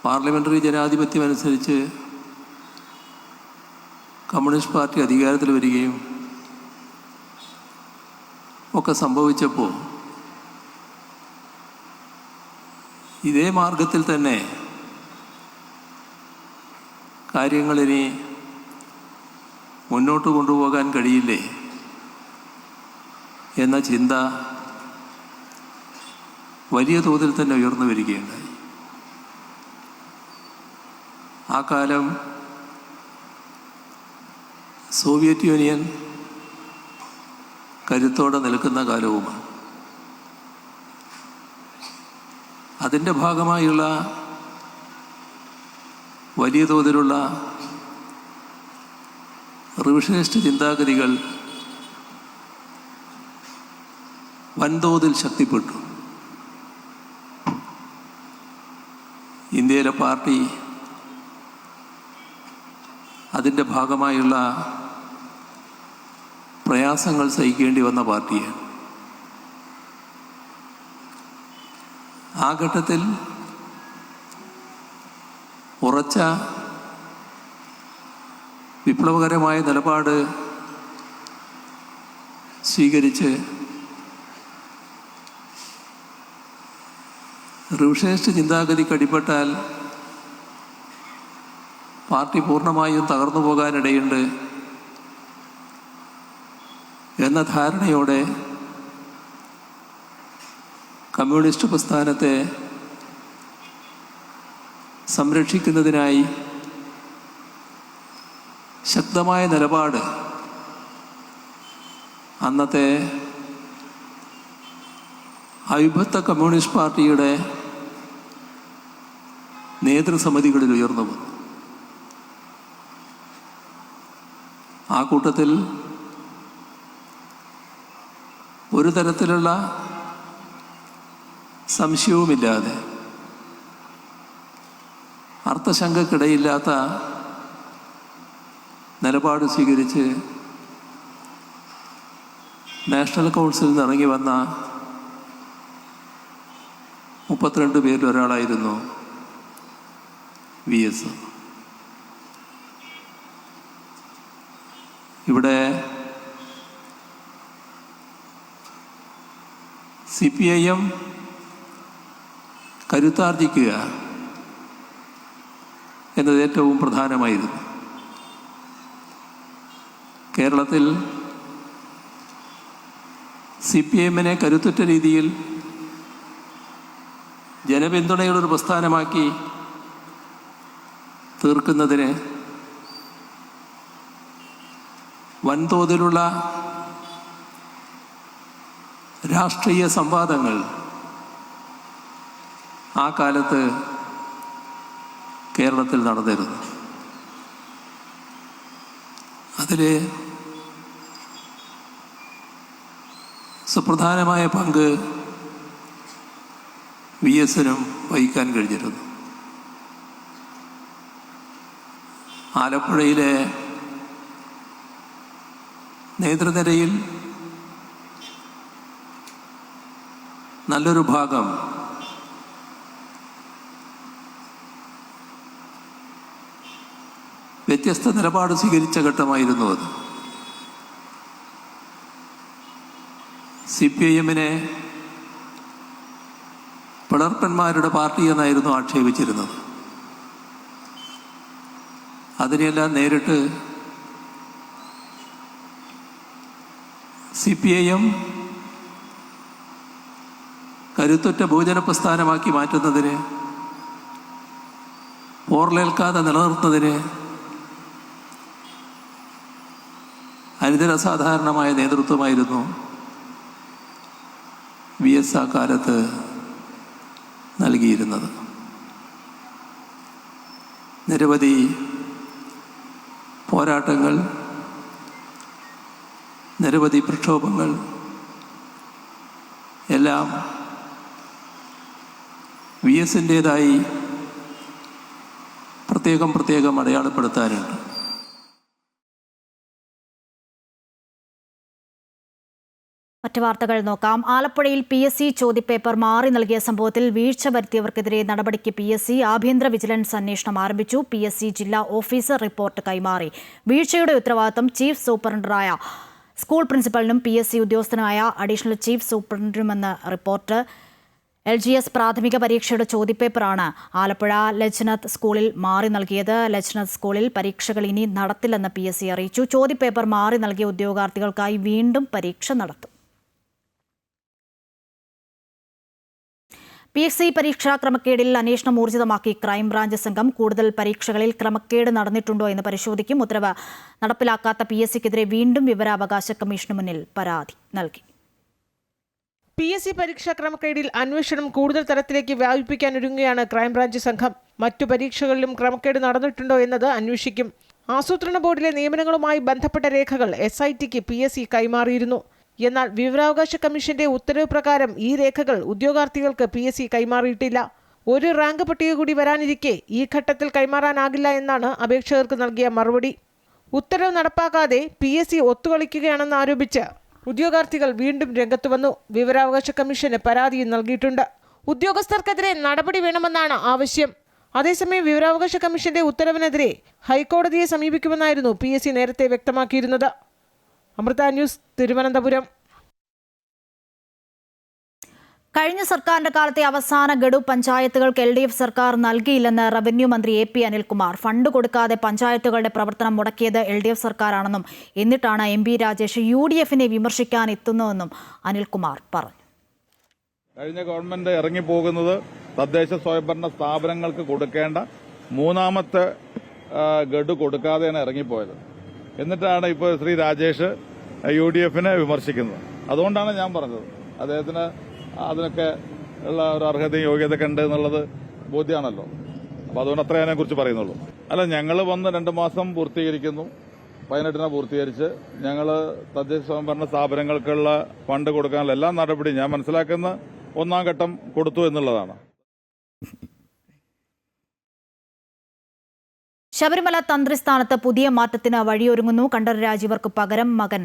പാർലമെൻ്ററി ജനാധിപത്യം അനുസരിച്ച് കമ്മ്യൂണിസ്റ്റ് പാർട്ടി അധികാരത്തിൽ വരികയും ഒക്കെ സംഭവിച്ചപ്പോൾ ഇതേ മാർഗത്തിൽ തന്നെ കാര്യങ്ങളിനി മുന്നോട്ട് കൊണ്ടുപോകാൻ കഴിയില്ലേ എന്ന ചിന്ത വലിയ തോതിൽ തന്നെ ഉയർന്നു വരികയുണ്ടായി. ആ കാലം സോവിയറ്റ് യൂണിയൻ കരുത്തോടെ നിൽക്കുന്ന കാലവുമാണ്. അതിൻ്റെ ഭാഗമായുള്ള വലിയ തോതിലുള്ള റിവിഷനിസ്റ്റ് ചിന്താഗതികൾ വൻതോതിൽ ശക്തിപ്പെട്ടു. ഇന്ത്യയിലെ പാർട്ടി അതിൻ്റെ ഭാഗമായുള്ള പ്രയാസങ്ങൾ സഹിക്കേണ്ടി വന്ന പാർട്ടിയാണ്. ആ ഘട്ടത്തിൽ ഉറച്ച വിപ്ലവകരമായ നിലപാട് സ്വീകരിച്ച് റിവിഷനിസ്റ്റ് ചിന്താഗതിക്ക് അടിപ്പെട്ടാൽ പാർട്ടി പൂർണ്ണമായും തകർന്നു പോകാനിടയുണ്ട് എന്ന ധാരണയോടെ കമ്മ്യൂണിസ്റ്റ് പ്രസ്ഥാനത്തെ സംരക്ഷിക്കുന്നതിനായി ശക്തമായ നിലപാട് അന്നത്തെ അവിഭക്ത കമ്മ്യൂണിസ്റ്റ് പാർട്ടിയുടെ നേതൃസമിതികളിൽ ഉയർന്നു വന്നു. ആ കൂട്ടത്തിൽ ഒരു തരത്തിലുള്ള സംശയവുമില്ലാതെ അർത്ഥശങ്കക്കിടയില്ലാത്ത നിലപാട് സ്വീകരിച്ച് നാഷണൽ കൗൺസിലിൽ നിന്ന് ഇറങ്ങി വന്ന 32 പേരിൽ ഒരാളായിരുന്നു VS. ഇവിടെ CPIM കരുത്താർജിക്കുക എന്നത് ഏറ്റവും പ്രധാനമായിരുന്നു. കേരളത്തിൽ CPIMനെ കരുത്തുറ്റ രീതിയിൽ ജനപിന്തുണയുള്ളൊരു പ്രസ്ഥാനമാക്കി തീർക്കുന്നതിന് വൻതോതിലുള്ള രാഷ്ട്രീയ സംവാദങ്ങൾ ആ കാലത്ത് കേരളത്തിൽ നടന്നിരുന്നു. അതിൽ സുപ്രധാനമായ പങ്ക് VSനും വഹിക്കാൻ കഴിഞ്ഞിരുന്നു. ആലപ്പുഴയിലെ നേതൃനിരയിൽ നല്ലൊരു ഭാഗം വ്യത്യസ്ത നിലപാട് സ്വീകരിച്ച ഘട്ടമായിരുന്നു അത്. CPIMനെ പിളർപ്പന്മാരുടെ പാർട്ടി എന്നായിരുന്നു ആക്ഷേപിച്ചിരുന്നത്. അതിനെല്ലാം നേരിട്ട് CPIM കരുത്തുറ്റ ഭൂജന പ്രസ്ഥാനമാക്കി മാറ്റുന്നതിന്, പോർലേൽക്കാതെ നിലനിർത്തുന്നതിന് അനിതരസാധാരണമായ നേതൃത്വമായിരുന്നു VS ആ കാലത്ത് നൽകിയിരുന്നത്. നിരവധി പോരാട്ടങ്ങൾ, നിരവധി പ്രക്ഷോഭങ്ങൾ എല്ലാം VSൻ്റേതായി പ്രത്യേകം അടയാളപ്പെടുത്താനുണ്ട്. മറ്റ് വാർത്തകൾ നോക്കാം. ആലപ്പുഴയിൽ PSC ചോദ്യപേപ്പർ മാറി നൽകിയ സംഭവത്തിൽ വീഴ്ച വരുത്തിയവർക്കെതിരെ നടപടിക്ക് PSC ആഭ്യന്തര വിജിലൻസ് അന്വേഷണം ആരംഭിച്ചു. PSC ജില്ലാ ഓഫീസർ റിപ്പോർട്ട് കൈമാറി. വീഴ്ചയുടെ ഉത്തരവാദിത്തം ചീഫ് സൂപ്രണ്ടറായ സ്കൂൾ പ്രിൻസിപ്പലിനും PSC ഉദ്യോഗസ്ഥനുമായ അഡീഷണൽ ചീഫ് സൂപ്രണ്ടിനുമെന്ന് റിപ്പോർട്ട്. LGS പ്രാഥമിക പരീക്ഷയുടെ ചോദ്യപേപ്പറാണ് ആലപ്പുഴ ലജ്നത്ത് സ്കൂളിൽ മാറി നൽകിയത്. ലജ്നത്ത് സ്കൂളിൽ പരീക്ഷകൾ ഇനി നടത്തില്ലെന്ന് PSC അറിയിച്ചു. ചോദ്യപേപ്പർ മാറി നൽകിയ ഉദ്യോഗാർത്ഥികൾക്കായി വീണ്ടും പരീക്ഷ നടത്തും. PSC പരീക്ഷാ ക്രമക്കേടിൽ അന്വേഷണം ഊർജിതമാക്കി ക്രൈംബ്രാഞ്ച് സംഘം. കൂടുതൽ പരീക്ഷകളിൽ ക്രമക്കേട് നടന്നിട്ടുണ്ടോ എന്ന് പരിശോധിക്കും. ഉത്തരവ് നടപ്പിലാക്കാത്ത PSCക്കെതിരെ വീണ്ടും വിവരാവകാശ കമ്മീഷന് മുന്നിൽ പരാതി നൽകി. PSC പരീക്ഷാ ക്രമക്കേടിൽ അന്വേഷണം കൂടുതൽ തലത്തിലേക്ക് വ്യാപിപ്പിക്കാനൊരുങ്ങുകയാണ് ക്രൈംബ്രാഞ്ച് സംഘം. മറ്റു പരീക്ഷകളിലും ക്രമക്കേട് നടന്നിട്ടുണ്ടോ എന്നത് അന്വേഷിക്കും. ആസൂത്രണ ബോർഡിലെ നിയമനങ്ങളുമായി ബന്ധപ്പെട്ട രേഖകൾ SITക്ക് PSC കൈമാറിയിരുന്നു. എന്നാൽ വിവരാവകാശ കമ്മീഷന്റെ ഉത്തരവ് പ്രകാരം ഈ രേഖകൾ ഉദ്യോഗാർത്ഥികൾക്ക് PSC കൈമാറിയിട്ടില്ല. ഒരു റാങ്ക് പട്ടിക കൂടി വരാനിരിക്കെ ഈ ഘട്ടത്തിൽ കൈമാറാനാകില്ല എന്നാണ് അപേക്ഷകർക്ക് നൽകിയ മറുപടി. ഉത്തരവ് നടപ്പാക്കാതെ PSC ഒത്തുകളിക്കുകയാണെന്ന് ആരോപിച്ച് ഉദ്യോഗാർത്ഥികൾ വീണ്ടും രംഗത്തു വന്നു. വിവരാവകാശ കമ്മീഷന് പരാതിയും നൽകിയിട്ടുണ്ട്. ഉദ്യോഗസ്ഥർക്കെതിരെ നടപടി വേണമെന്നാണ് ആവശ്യം. അതേസമയം വിവരാവകാശ കമ്മീഷന്റെ ഉത്തരവിനെതിരെ ഹൈക്കോടതിയെ സമീപിക്കുമെന്നായിരുന്നു PSC നേരത്തെ വ്യക്തമാക്കിയിരുന്നത്. അമൃത ന്യൂസ്, തിരുവനന്തപുരം. കഴിഞ്ഞ സർക്കാരിന്റെ കാലത്തെ അവസാന ഗഡു പഞ്ചായത്തുകൾക്ക് LDF സർക്കാർ നൽകിയില്ലെന്ന് റവന്യൂ മന്ത്രി AP അനിൽകുമാർ. ഫണ്ട് കൊടുക്കാതെ പഞ്ചായത്തുകളുടെ പ്രവർത്തനം മുടക്കിയത് LDF സർക്കാരാണെന്നും എന്നിട്ടാണ് MP രാജേഷ് UDFനെ വിമർശിക്കാൻ എത്തുന്നതെന്നും അനിൽകുമാർ പറഞ്ഞു. കഴിഞ്ഞ ഗവൺമെന്റ് ഇറങ്ങിപ്പോകുന്നത് തദ്ദേശ സ്വയംഭരണ സ്ഥാപനങ്ങൾക്ക് കൊടുക്കേണ്ട മൂന്നാമത്തെ ഗഡു കൊടുക്കാതെയാണ് ഇറങ്ങിപ്പോയത്. എന്നിട്ടാണ് ഇപ്പോൾ ശ്രീ രാജേഷ് UDFനെ വിമർശിക്കുന്നത്. അതുകൊണ്ടാണ് ഞാൻ പറഞ്ഞത് അദ്ദേഹത്തിന് അതിനൊക്കെ ഉള്ള ഒരു അർഹതയും യോഗ്യതയൊക്കെ ഉണ്ട് എന്നുള്ളത് ബോധ്യമാണല്ലോ. അപ്പോൾ അതുകൊണ്ട് അത്രേ അതിനെക്കുറിച്ച് പറയുന്നുള്ളൂ. അല്ല, ഞങ്ങൾ വന്ന് 2 മാസം പൂർത്തീകരിക്കുന്നു. 18 പൂർത്തീകരിച്ച് ഞങ്ങൾ തദ്ദേശ സ്വയംഭരണ സ്ഥാപനങ്ങൾക്കുള്ള ഫണ്ട് കൊടുക്കാനുള്ള എല്ലാ നടപടിയും ഞാൻ മനസ്സിലാക്കുന്ന 1ാം ഘട്ടം കൊടുത്തു എന്നുള്ളതാണ്. ശബരിമല തന്ത്രിസ്ഥാനത്ത് പുതിയ മാറ്റത്തിന് വഴിയൊരുങ്ങുന്നു. കണ്ഠരര് രാജീവർക്ക് പകരം മകൻ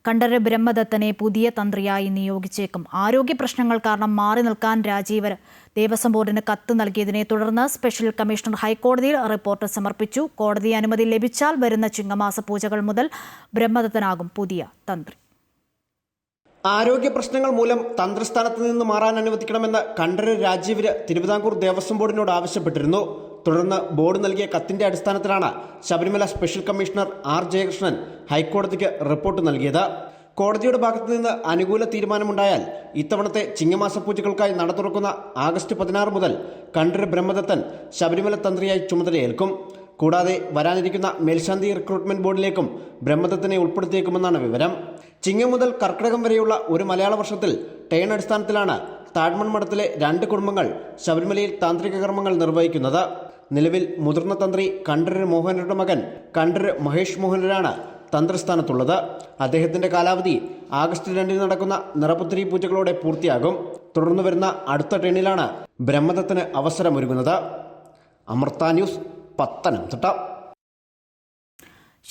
കണ്ഠരര് ബ്രഹ്മദത്തനെ പുതിയ തന്ത്രിയായി നിയോഗിച്ചേക്കും. ആരോഗ്യ പ്രശ്നങ്ങൾ കാരണം മാറി നിൽക്കാൻ രാജീവർ ദേവസ്വം ബോർഡിന് കത്ത് നൽകിയതിനെ തുടർന്ന് സ്പെഷ്യൽ കമ്മീഷണർ ഹൈക്കോടതിയിൽ റിപ്പോർട്ട് സമർപ്പിച്ചു. കോടതി അനുമതി ലഭിച്ചാൽ വരുന്ന ചിങ്ങമാസ പൂജകൾ മുതൽ ബ്രഹ്മദത്തനാകും പുതിയ തന്ത്രി. ആരോഗ്യ പ്രശ്നങ്ങൾ മൂലം തന്ത്രിസ്ഥാനത്ത് നിന്ന് മാറാൻ അനുവദിക്കണമെന്ന് കണ്ഠരര് രാജീവര് തിരുവിതാംകൂർ ദേവസ്വം ബോർഡിനോട് ആവശ്യപ്പെട്ടിരുന്നു. തുടർന്ന് ബോർഡ് നൽകിയ കത്തിന്റെ അടിസ്ഥാനത്തിലാണ് Sabarimala special commissioner R Jayakrishnan ഹൈക്കോടതിക്ക് റിപ്പോർട്ട് നൽകിയത്. കോടതിയുടെ ഭാഗത്തു നിന്ന് അനുകൂല തീരുമാനമുണ്ടായാൽ ഇത്തവണത്തെ ചിങ്ങമാസ പൂജകൾക്കായി നട തുറക്കുന്ന ആഗസ്റ്റ് 16 മുതൽ കണ്ഠരര് ബ്രഹ്മദത്തൻ ശബരിമല തന്ത്രിയായി ചുമതലയേൽക്കും. കൂടാതെ വരാനിരിക്കുന്ന മേൽശാന്തി റിക്രൂട്ട്മെന്റ് ബോർഡിലേക്കും ബ്രഹ്മദത്തനെ ഉൾപ്പെടുത്തിയേക്കുമെന്നാണ് വിവരം. ചിങ്ങം മുതൽ കർക്കിടകം വരെയുള്ള ഒരു മലയാള വർഷത്തിൽ ടേൺ അടിസ്ഥാനത്തിലാണ് താഴ്മൺ മഠത്തിലെ 2 കുടുംബങ്ങൾ ശബരിമലയിൽ താന്ത്രിക കർമ്മങ്ങൾ നിർവഹിക്കുന്നത്. നിലവിൽ മുതിർന്ന തന്ത്രി കണ്ഠരര് മോഹനരുടെ മകൻ കണ്ഠരര് മഹേഷ് മോഹനരാണ് തന്ത്രിസ്ഥാനത്തുള്ളത്. അദ്ദേഹത്തിന്റെ കാലാവധി ആഗസ്റ്റ് 2 നടക്കുന്ന നിറപുത്തരി പൂജകളോടെ പൂർത്തിയാകും. തുടർന്ന് വരുന്ന അടുത്ത ടേണിലാണ് ബ്രഹ്മദത്തന് അവസരമൊരുങ്ങുന്നത്. അമൃത ന്യൂസ്, പത്തനംതിട്ട.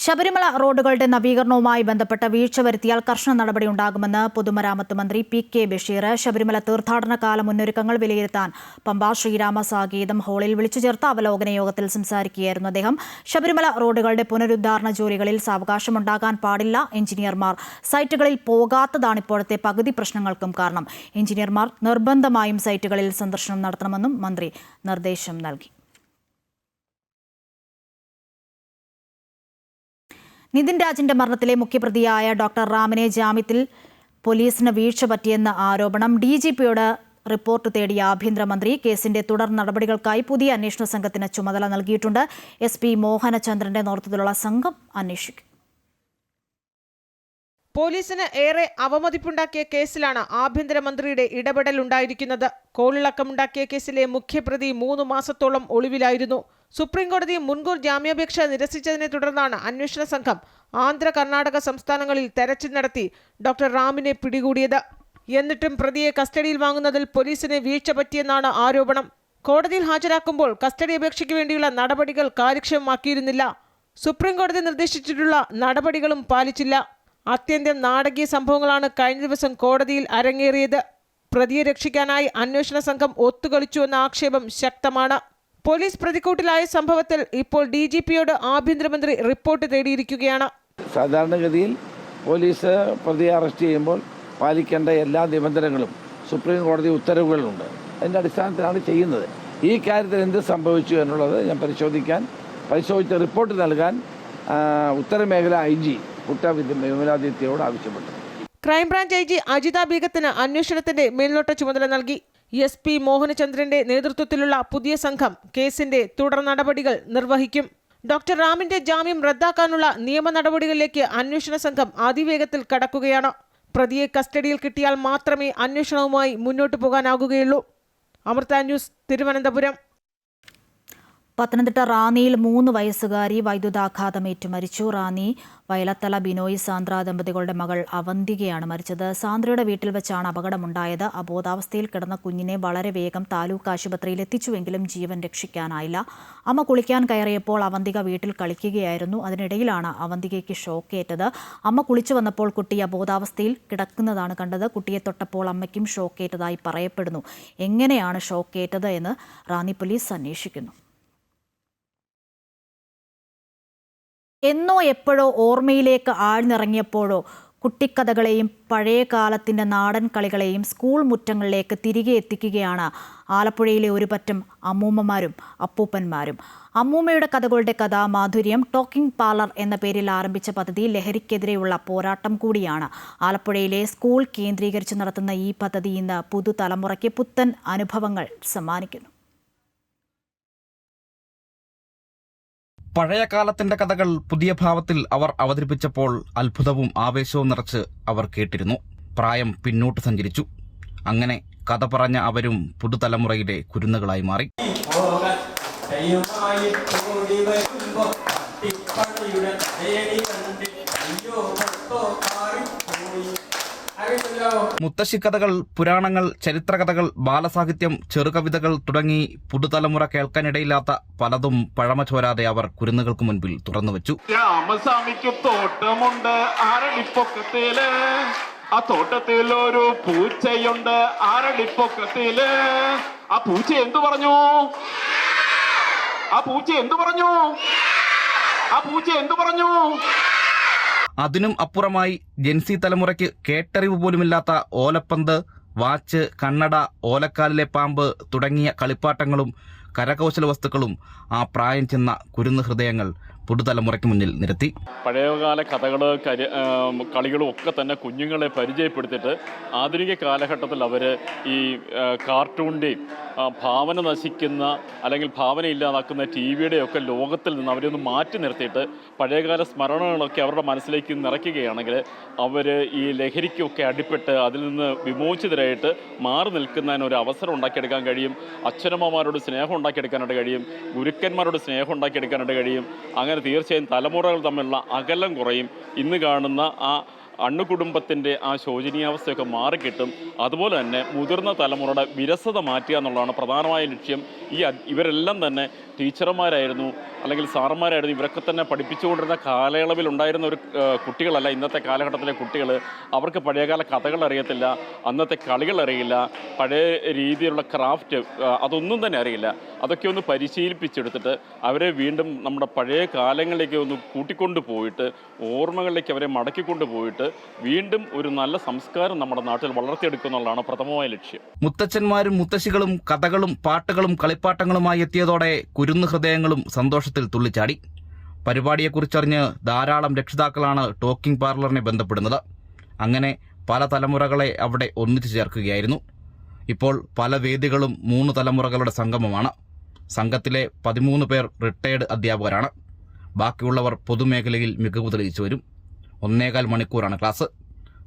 ശബരിമല റോഡുകളുടെ നവീകരണവുമായി ബന്ധപ്പെട്ട വീഴ്ച വരുത്തിയാൽ കർശന നടപടി ഉണ്ടാകുമെന്ന് പൊതുമരാമത്ത് മന്ത്രി PK ബഷീർ. ശബരിമല തീർത്ഥാടന കാല മുന്നൊരുക്കങ്ങൾ വിലയിരുത്താൻ പമ്പ ശ്രീരാമ സാകേതം ഹാളിൽ വിളിച്ചു ചേർത്ത അവലോകന യോഗത്തിൽ സംസാരിക്കുകയായിരുന്നു അദ്ദേഹം. ശബരിമല റോഡുകളുടെ പുനരുദ്ധാരണ ജോലികളിൽ സാവകാശമുണ്ടാകാൻ പാടില്ല. എഞ്ചിനീയർമാർ സൈറ്റുകളിൽ പോകാത്തതാണ് ഇപ്പോഴത്തെ പകുതി പ്രശ്നങ്ങൾക്കും കാരണം. എഞ്ചിനീയർമാർ നിർബന്ധമായും സൈറ്റുകളിൽ സന്ദർശനം നടത്തണമെന്നും മന്ത്രി നിർദ്ദേശം നൽകി. നിതിൻ രാജിന്റെ മരണത്തിലെ മുഖ്യപ്രതിയായ ഡോക്ടർ റാമിനെ ജാമ്യത്തിൽ പോലീസിന് വീഴ്ച പറ്റിയെന്ന ആരോപണം. DGPയോട് റിപ്പോർട്ട് തേടിയ ആഭ്യന്തരമന്ത്രി കേസിന്റെ തുടർ നടപടികൾക്കായി പുതിയ അന്വേഷണ സംഘത്തിന് ചുമതല നൽകിയിട്ടുണ്ട്. SP മോഹനചന്ദ്രന്റെ നേതൃത്വത്തിലുള്ള സംഘം അന്വേഷിക്കും. പോലീസിന് ഏറെ അവമതിപ്പുണ്ടാക്കിയ കേസിലാണ് ആഭ്യന്തരമന്ത്രിയുടെ ഇടപെടൽ ഉണ്ടായിരിക്കുന്നത്. കോളിളക്കമുണ്ടാക്കിയ കേസിലെ മുഖ്യപ്രതി 3 മാസത്തോളം ഒളിവിലായിരുന്നു. സുപ്രീംകോടതി മുൻകൂർ ജാമ്യാപേക്ഷ നിരസിച്ചതിനെ തുടർന്നാണ് അന്വേഷണ സംഘം ആന്ധ്ര, കർണാടക സംസ്ഥാനങ്ങളിൽ തെരച്ചിൽ നടത്തി ഡോക്ടർ റാമിനെ പിടികൂടിയത്. എന്നിട്ടും പ്രതിയെ കസ്റ്റഡിയിൽ വാങ്ങുന്നതിൽ പോലീസിന് വീഴ്ച പറ്റിയെന്നാണ് ആരോപണം. കോടതിയിൽ ഹാജരാക്കുമ്പോൾ കസ്റ്റഡി അപേക്ഷയ്ക്ക് വേണ്ടിയുള്ള നടപടികൾ കാര്യക്ഷമമാക്കിയിരുന്നില്ല. സുപ്രീംകോടതി നിർദ്ദേശിച്ചിട്ടുള്ള നടപടികളും പാലിച്ചില്ല. അത്യന്തം നാടകീയ സംഭവങ്ങളാണ് കഴിഞ്ഞ ദിവസം കോടതിയിൽ അരങ്ങേറിയത്. പ്രതിയെ രക്ഷിക്കാനായി അന്വേഷണ സംഘം ഒത്തുകളിച്ചുവെന്ന ആക്ഷേപം ശക്തമാണ്. പോലീസ് പ്രതിക്കൂട്ടിലായ സംഭവത്തിൽ ഇപ്പോൾ DGPയോട് ആഭ്യന്തരമന്ത്രി റിപ്പോർട്ട് തേടിയിരിക്കുകയാണ്. സാധാരണഗതിയിൽ പോലീസ് പ്രതിയെ അറസ്റ്റ് ചെയ്യുമ്പോൾ പാലിക്കേണ്ട എല്ലാ നിബന്ധനകളും സുപ്രീം കോടതി ഉത്തരവുകളുണ്ട്. അതിൻ്റെ അടിസ്ഥാനത്തിലാണ് ചെയ്യുന്നത്. ഈ കാര്യത്തിൽ എന്ത് സംഭവിച്ചു എന്നുള്ളത് ഞാൻ പരിശോധിച്ച് റിപ്പോർട്ട് നൽകാൻ ഉത്തരമേഖല IG വിമലാദിത്യയോട് ആവശ്യപ്പെട്ടു. ക്രൈംബ്രാഞ്ച് IG അജിത ബീഗത്തിന് അന്വേഷണത്തിന്റെ മേൽനോട്ട ചുമതല നൽകി. SP മോഹനചന്ദ്രന്റെ നേതൃത്വത്തിലുള്ള പുതിയ സംഘം കേസിന്റെ തുടർ നടപടികൾ നിർവഹിക്കും. ഡോക്ടർ റാമിന്റെ ജാമ്യം റദ്ദാക്കാനുള്ള നിയമ നടപടികളിലേക്ക് അന്വേഷണ സംഘം അതിവേഗത്തിൽ കടക്കുകയാണ്. പ്രതിയെ കസ്റ്റഡിയിൽ കിട്ടിയാൽ മാത്രമേ അന്വേഷണവുമായി മുന്നോട്ടു പോകാനാകുകയുള്ളൂ. അമൃത ന്യൂസ്, തിരുവനന്തപുരം. പത്തനംതിട്ട റാന്നിയിൽ 3 വയസ്സുകാരി വൈദ്യുതാഘാതമേറ്റു മരിച്ചു. റാന്നി വയലത്തല ബിനോയ് സാന്ദ്ര ദമ്പതികളുടെ മകൾ അവന്തികയാണ് മരിച്ചത്. സാന്ദ്രയുടെ വീട്ടിൽ വെച്ചാണ് അപകടമുണ്ടായത്. അബോധാവസ്ഥയിൽ കിടന്ന കുഞ്ഞിനെ വളരെ വേഗം താലൂക്ക് ആശുപത്രിയിൽ എത്തിച്ചുവെങ്കിലും ജീവൻ രക്ഷിക്കാനായില്ല. അമ്മ കുളിക്കാൻ കയറിയപ്പോൾ അവന്തിക വീട്ടിൽ കളിക്കുകയായിരുന്നു. അതിനിടയിലാണ് അവന്തികയ്ക്ക് ഷോക്കേറ്റത്. അമ്മ കുളിച്ചു വന്നപ്പോൾ കുട്ടി അബോധാവസ്ഥയിൽ കിടക്കുന്നതാണ് കണ്ടത്. കുട്ടിയെ തൊട്ടപ്പോൾ അമ്മയ്ക്കും ഷോക്കേറ്റതായി പറയപ്പെടുന്നു. എങ്ങനെയാണ് ഷോക്കേറ്റത് എന്ന് റാന്നി പോലീസ് അന്വേഷിക്കുന്നു. എന്നോ എപ്പോഴോ ഓർമ്മയിലേക്ക് ആഴ്ന്നിറങ്ങിയപ്പോഴോ കുട്ടിക്കഥകളെയും പഴയ കാലത്തിൻ്റെ നാടൻ കളികളെയും സ്കൂൾ മുറ്റങ്ങളിലേക്ക് തിരികെ എത്തിക്കുകയാണ് ആലപ്പുഴയിലെ ഒരു പറ്റം അമ്മൂമ്മമാരും അപ്പൂപ്പന്മാരും. അമ്മൂമ്മയുടെ കഥകളുടെ കഥാമാധുര്യം ടോക്കിംഗ് പാർലർ എന്ന പേരിൽ ആരംഭിച്ച പദ്ധതി ലഹരിക്കെതിരെയുള്ള പോരാട്ടം കൂടിയാണ്. ആലപ്പുഴയിലെ സ്കൂൾ കേന്ദ്രീകരിച്ച് നടത്തുന്ന ഈ പദ്ധതി ഇന്ന് പുതുതലമുറയ്ക്ക് പുത്തൻ അനുഭവങ്ങൾ സമ്മാനിക്കുന്നു. പഴയ കാലത്തിന്റെ കഥകൾ പുതിയ ഭാവത്തിൽ അവർ അവതരിപ്പിച്ചപ്പോൾ അത്ഭുതവും ആവേശവും നിറച്ച് അവർ കേട്ടിരുന്നു. പ്രായം പിന്നോട്ട് സഞ്ചരിച്ചു. അങ്ങനെ കഥ പറഞ്ഞ അവരും പുതുതലമുറയിലെ കുരുന്നുകളായി മാറി. മുത്തശ്ശിക്കഥകൾ, പുരാണങ്ങൾ, ചരിത്രകഥകൾ, ബാലസാഹിത്യം, ചെറുകവിതകൾ തുടങ്ങി പുതുതലമുറ കേൾക്കാനിടയില്ലാത്ത പലതും പഴമ ചോരാതെ അവർ കുരുന്നുകൾക്ക് മുൻപിൽ തുറന്നുവച്ചു. രാമസ്വാമിക്ക് തോട്ടമുണ്ട് ആരടിപ്പൊക്കത്തില്, ആ തോട്ടത്തിൽ ഒരു പൂച്ചയുണ്ട് ആരടിപ്പൊക്കത്തില്. ആ പൂച്ച എന്തു പറഞ്ഞു? ആ പൂച്ച എന്തു പറഞ്ഞു? ആ പൂച്ച എന്തു പറഞ്ഞു? അതിനും അപ്പുറമായി ജെൻസി തലമുറയ്ക്ക് കേട്ടറിവ് പോലുമില്ലാത്ത ഓലപ്പന്ത്, വാച്ച്, കണ്ണട, ഓലക്കാലിലെ പാമ്പ് തുടങ്ങിയ കളിപ്പാട്ടങ്ങളും കരകൗശല വസ്തുക്കളും ആ പ്രായം ചെന്ന കുരുന്ന് ഹൃദയങ്ങൾ പുതുതലമുറയ്ക്ക് മുന്നിൽ നിരത്തി. പഴയകാല കഥകൾ, കളികളും ഒക്കെ തന്നെ കുഞ്ഞുങ്ങളെ പരിചയപ്പെടുത്തിയിട്ട് ആധുനിക കാലഘട്ടത്തിൽ അവർ ഈ കാർട്ടൂണിൻ്റെയും ഭാവന നശിക്കുന്ന അല്ലെങ്കിൽ ഭാവന ഇല്ലാതാക്കുന്ന TV-യുടെയും ഒക്കെ ലോകത്തിൽ നിന്ന് അവരൊന്ന് മാറ്റി നിർത്തിയിട്ട് പഴയകാല സ്മരണകളൊക്കെ അവരുടെ മനസ്സിലേക്ക് നിറയ്ക്കുകയാണെങ്കിൽ അവർ ഈ ലഹരിക്കൊക്കെ അടിപ്പെട്ട് അതിൽ നിന്ന് വിമോചിതരായിട്ട് മാറി നിൽക്കുന്നതിന് ഒരു അവസരം ഉണ്ടാക്കിയെടുക്കാൻ കഴിയും. അച്ഛനമ്മമാരോട് സ്നേഹം ഉണ്ടാക്കിയെടുക്കാനായിട്ട് കഴിയും. ഗുരുക്കന്മാരോട് സ്നേഹം ഉണ്ടാക്കിയെടുക്കാനായിട്ട് കഴിയും. അങ്ങനെ തീർച്ചയായും തലമുറകൾ തമ്മിലുള്ള അകലം കുറയും. ഇന്ന് കാണുന്ന ആ അണുകുടുംബത്തിൻ്റെ ആ ശോചനീയാവസ്ഥയൊക്കെ മാറിക്കിട്ടും. അതുപോലെ തന്നെ മുതിർന്ന തലമുറയുടെ വിരസത മാറ്റുക എന്നുള്ളതാണ് പ്രധാനമായ ലക്ഷ്യം. ഇവരെല്ലാം തന്നെ ടീച്ചർമാരായിരുന്നു, അല്ലെങ്കിൽ സാറന്മാരായിരുന്നു. ഇവരൊക്കെ തന്നെ പഠിപ്പിച്ചുകൊണ്ടിരുന്ന കാലയളവിൽ ഉണ്ടായിരുന്ന ഒരു കുട്ടികളല്ല ഇന്നത്തെ കാലഘട്ടത്തിലെ കുട്ടികൾ. അവർക്ക് പഴയകാല കഥകൾ അറിയത്തില്ല, അന്നത്തെ കളികൾ അറിയില്ല, പഴയ രീതിയിലുള്ള ക്രാഫ്റ്റ് അതൊന്നും തന്നെ അറിയില്ല. അതൊക്കെ ഒന്ന് പരിശീലിപ്പിച്ചെടുത്തിട്ട് അവരെ വീണ്ടും നമ്മുടെ പഴയ കാലങ്ങളിലേക്ക് ഒന്ന് കൂട്ടിക്കൊണ്ടു പോയിട്ട്, ഓർമ്മകളിലേക്ക് അവരെ മടക്കിക്കൊണ്ടു പോയിട്ട് വീണ്ടും ഒരു നല്ല സംസ്കാരം നമ്മുടെ നാട്ടിൽ വളർത്തിയെടുക്കുക എന്നുള്ളതാണ് പ്രഥമമായ ലക്ഷ്യം. മുത്തച്ഛന്മാരും മുത്തശ്ശികളും കഥകളും പാട്ടുകളും കളിപ്പാട്ടങ്ങളുമായി എത്തിയതോടെ കുരുന്നു ഹൃദയങ്ങളും സന്തോഷത്തിൽ തുള്ളിച്ചാടി. പരിപാടിയെക്കുറിച്ചറിഞ്ഞ് ധാരാളം രക്ഷിതാക്കളാണ് ടോക്കിംഗ് പാർലറിനെ ബന്ധപ്പെടുന്നത്. അങ്ങനെ പല തലമുറകളെ അവിടെ ഒന്നിച്ചു ചേർക്കുകയായിരുന്നു. ഇപ്പോൾ പല വേദികളും 3 തലമുറകളുടെ സംഗമമാണ്. സംഘത്തിലെ 13 പേർ റിട്ടയർഡ് അധ്യാപകരാണ്. ബാക്കിയുള്ളവർ പൊതുമേഖലയിൽ മികവ് തെളിയിച്ചു വരും. 1.25 മണിക്കൂറാണ് ക്ലാസ്.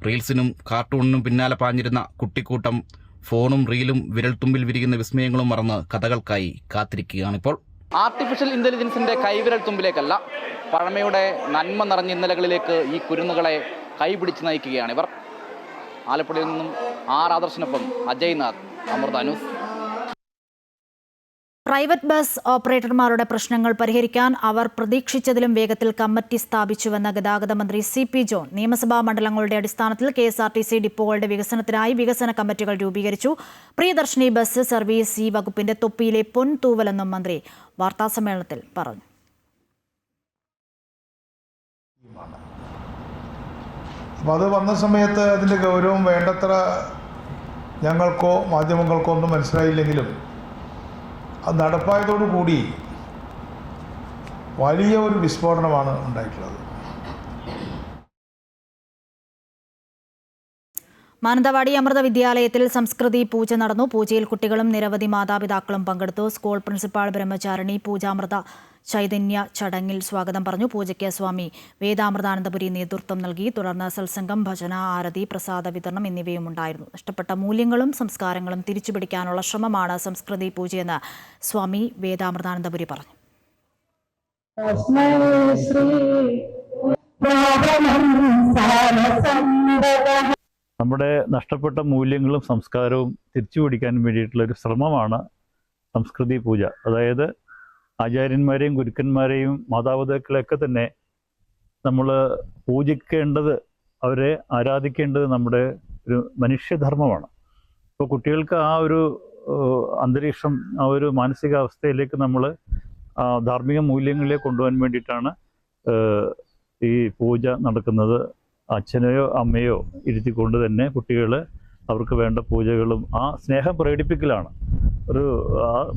റീൽസിനും കാർട്ടൂണിനും പിന്നാലെ പാഞ്ഞിരുന്ന കുട്ടിക്കൂട്ടം ഫോണും റീലും വിരൽത്തുമ്പിൽ വിരിയുന്ന വിസ്മയങ്ങളും മറന്ന് കഥകൾക്കായി കാത്തിരിക്കുകയാണിപ്പോൾ. ആർട്ടിഫിഷ്യൽ ഇന്റലിജൻസിന്റെ കൈവിരൽ തുമ്പിലേക്കല്ല, പഴമയുടെ നന്മ നിറഞ്ഞ ഇന്നലകളിലേക്ക് ഈ കുരുന്നുകളെ കൈപിടിച്ച് നയിക്കുകയാണിവർ. ആലപ്പുഴയിൽ നിന്നും ആദർശിനൊപ്പം Ajay Nath, Amrita news. Private bus ഓപ്പറേറ്റർമാരുടെ പ്രശ്നങ്ങൾ പരിഹരിക്കാൻ അവർ പ്രതീക്ഷിച്ചതിലും വേഗത്തിൽ കമ്മിറ്റി സ്ഥാപിച്ചുവെന്ന ഗതാഗത മന്ത്രി CP ജോൺ. നിയമസഭാ മണ്ഡലങ്ങളുടെ അടിസ്ഥാനത്തിൽ KSRTC ഡിപ്പോകളുടെ വികസനത്തിനായി വികസന കമ്മിറ്റികൾ രൂപീകരിച്ചു. പ്രിയദർശിനി ബസ് സർവീസ് ഈ വകുപ്പിന്റെ തൊപ്പിയിലെ പൊൻതൂവലെന്നും മന്ത്രി വാർത്താസമ്മേളനത്തിൽ പറഞ്ഞു. അത് വന്ന സമയത്ത് അതിൻ്റെ ഗൗരവം വേണ്ടത്ര ഞങ്ങൾക്കോ മാധ്യമങ്ങൾക്കോ ഒന്നും മനസ്സിലായില്ലെങ്കിലും അത് നടപ്പായതോടുകൂടി വലിയ ഒരു വിസ്ഫോടനമാണ് ഉണ്ടായിട്ടുള്ളത്. മാനന്തവാടി അമൃത വിദ്യാലയത്തിൽ സംസ്കൃതി പൂജ നടന്നു. പൂജയിൽ കുട്ടികളും നിരവധി മാതാപിതാക്കളും പങ്കെടുത്തു. സ്കൂൾ പ്രിൻസിപ്പാൾ ബ്രഹ്മചാരിണി പൂജാമൃത ചൈതന്യ ചടങ്ങിൽ സ്വാഗതം പറഞ്ഞു. പൂജയ്ക്ക് സ്വാമി വേദാമൃതാനന്ദപുരി നേതൃത്വം നൽകി. തുടർന്ന് സത്സംഗം, ഭജന, ആരതി, പ്രസാദ വിതരണം എന്നിവയും ഉണ്ടായിരുന്നു. നഷ്ടപ്പെട്ട മൂല്യങ്ങളും സംസ്കാരങ്ങളും തിരിച്ചുപിടിക്കാനുള്ള ശ്രമമാണ് സംസ്കൃതി പൂജയെന്ന് സ്വാമി വേദാമൃതാനന്ദപുരി പറഞ്ഞു. നമ്മുടെ നഷ്ടപ്പെട്ട മൂല്യങ്ങളും സംസ്കാരവും തിരിച്ചുപിടിക്കാൻ വേണ്ടിയിട്ടുള്ള ഒരു ശ്രമമാണ് സംസ്കൃതി പൂജ. അതായത് ആചാര്യന്മാരെയും ഗുരുക്കന്മാരെയും മാതാപിതാക്കളെയൊക്കെ തന്നെ നമ്മൾ പൂജിക്കേണ്ടത്, അവരെ ആരാധിക്കേണ്ടത് നമ്മുടെ ഒരു മനുഷ്യധർമ്മമാണ്. ഇപ്പോൾ കുട്ടികൾക്ക് ആ ഒരു അന്തരീക്ഷം, ആ ഒരു മാനസികാവസ്ഥയിലേക്ക് നമ്മൾ ധാർമ്മിക മൂല്യങ്ങളിലേക്ക് കൊണ്ടുപോകാൻ വേണ്ടിയിട്ടാണ് ഈ പൂജ നടക്കുന്നത്. അച്ഛനെയോ അമ്മയോ ഇരുത്തിക്കൊണ്ട് തന്നെ കുട്ടികൾ അവർക്ക് വേണ്ട പൂജകളും ആ സ്നേഹം പ്രകടിപ്പിക്കലാണ്.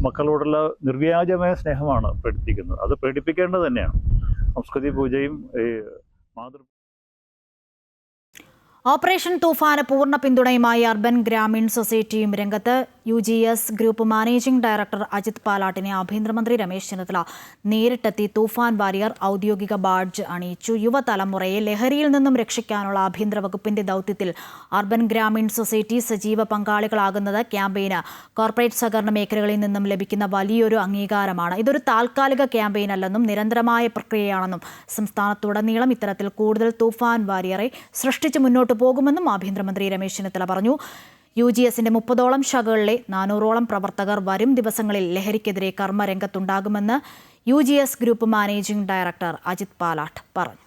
മക്കളോടുള്ള നിർവ്യാജമായ സ്നേഹമാണ് പ്രകടിപ്പിക്കുന്നത്. അത് പ്രകടിപ്പിക്കേണ്ടത് തന്നെയാണ്. സംസ്കൃതി പൂജയും മാതൃ ഓപ്പറേഷൻ തൂഫാന് പൂർണ്ണ പിന്തുണയുമായി അർബൻ ഗ്രാമീൺ സൊസൈറ്റിയും രംഗത്ത്. UGS group managing director Ajith പാലാട്ടിനെ ആഭ്യന്തരമന്ത്രി രമേശ് ചെന്നിത്തല നേരിട്ടെത്തി തൂഫാൻ വാരിയർ ഔദ്യോഗിക ബാഡ്ജ് അണിയിച്ചു. യുവതലമുറയെ ലഹരിയിൽ നിന്നും രക്ഷിക്കാനുള്ള ആഭ്യന്തര വകുപ്പിന്റെ ദൗത്യത്തിൽ അർബൻ ഗ്രാമീൺ സൊസൈറ്റി സജീവ പങ്കാളികളാകുന്നത് ക്യാമ്പയിന് കോർപ്പറേറ്റ് സഹകരണ മേഖലകളിൽ നിന്നും ലഭിക്കുന്ന വലിയൊരു അംഗീകാരമാണ്. ഇതൊരു താൽക്കാലിക ക്യാമ്പയിൻ അല്ലെന്നും നിരന്തരമായ പ്രക്രിയയാണെന്നും സംസ്ഥാനത്തുടനീളം ഇത്തരത്തിൽ കൂടുതൽ തൂഫാൻ വാരിയറെ സൃഷ്ടിച്ച് മുന്നോട്ട് പോകുമെന്നും ആഭ്യന്തരമന്ത്രി രമേശ് ചെന്നിത്തല പറഞ്ഞു. UGSന്റെ 30ഓളം ശാഖകളിലെ 400ഓളം പ്രവർത്തകർ വരും ദിവസങ്ങളിൽ ലഹരിക്കെതിരെ കർമ്മരംഗത്തുണ്ടാകുമെന്ന് UGS group managing director Ajith Palat പറഞ്ഞു.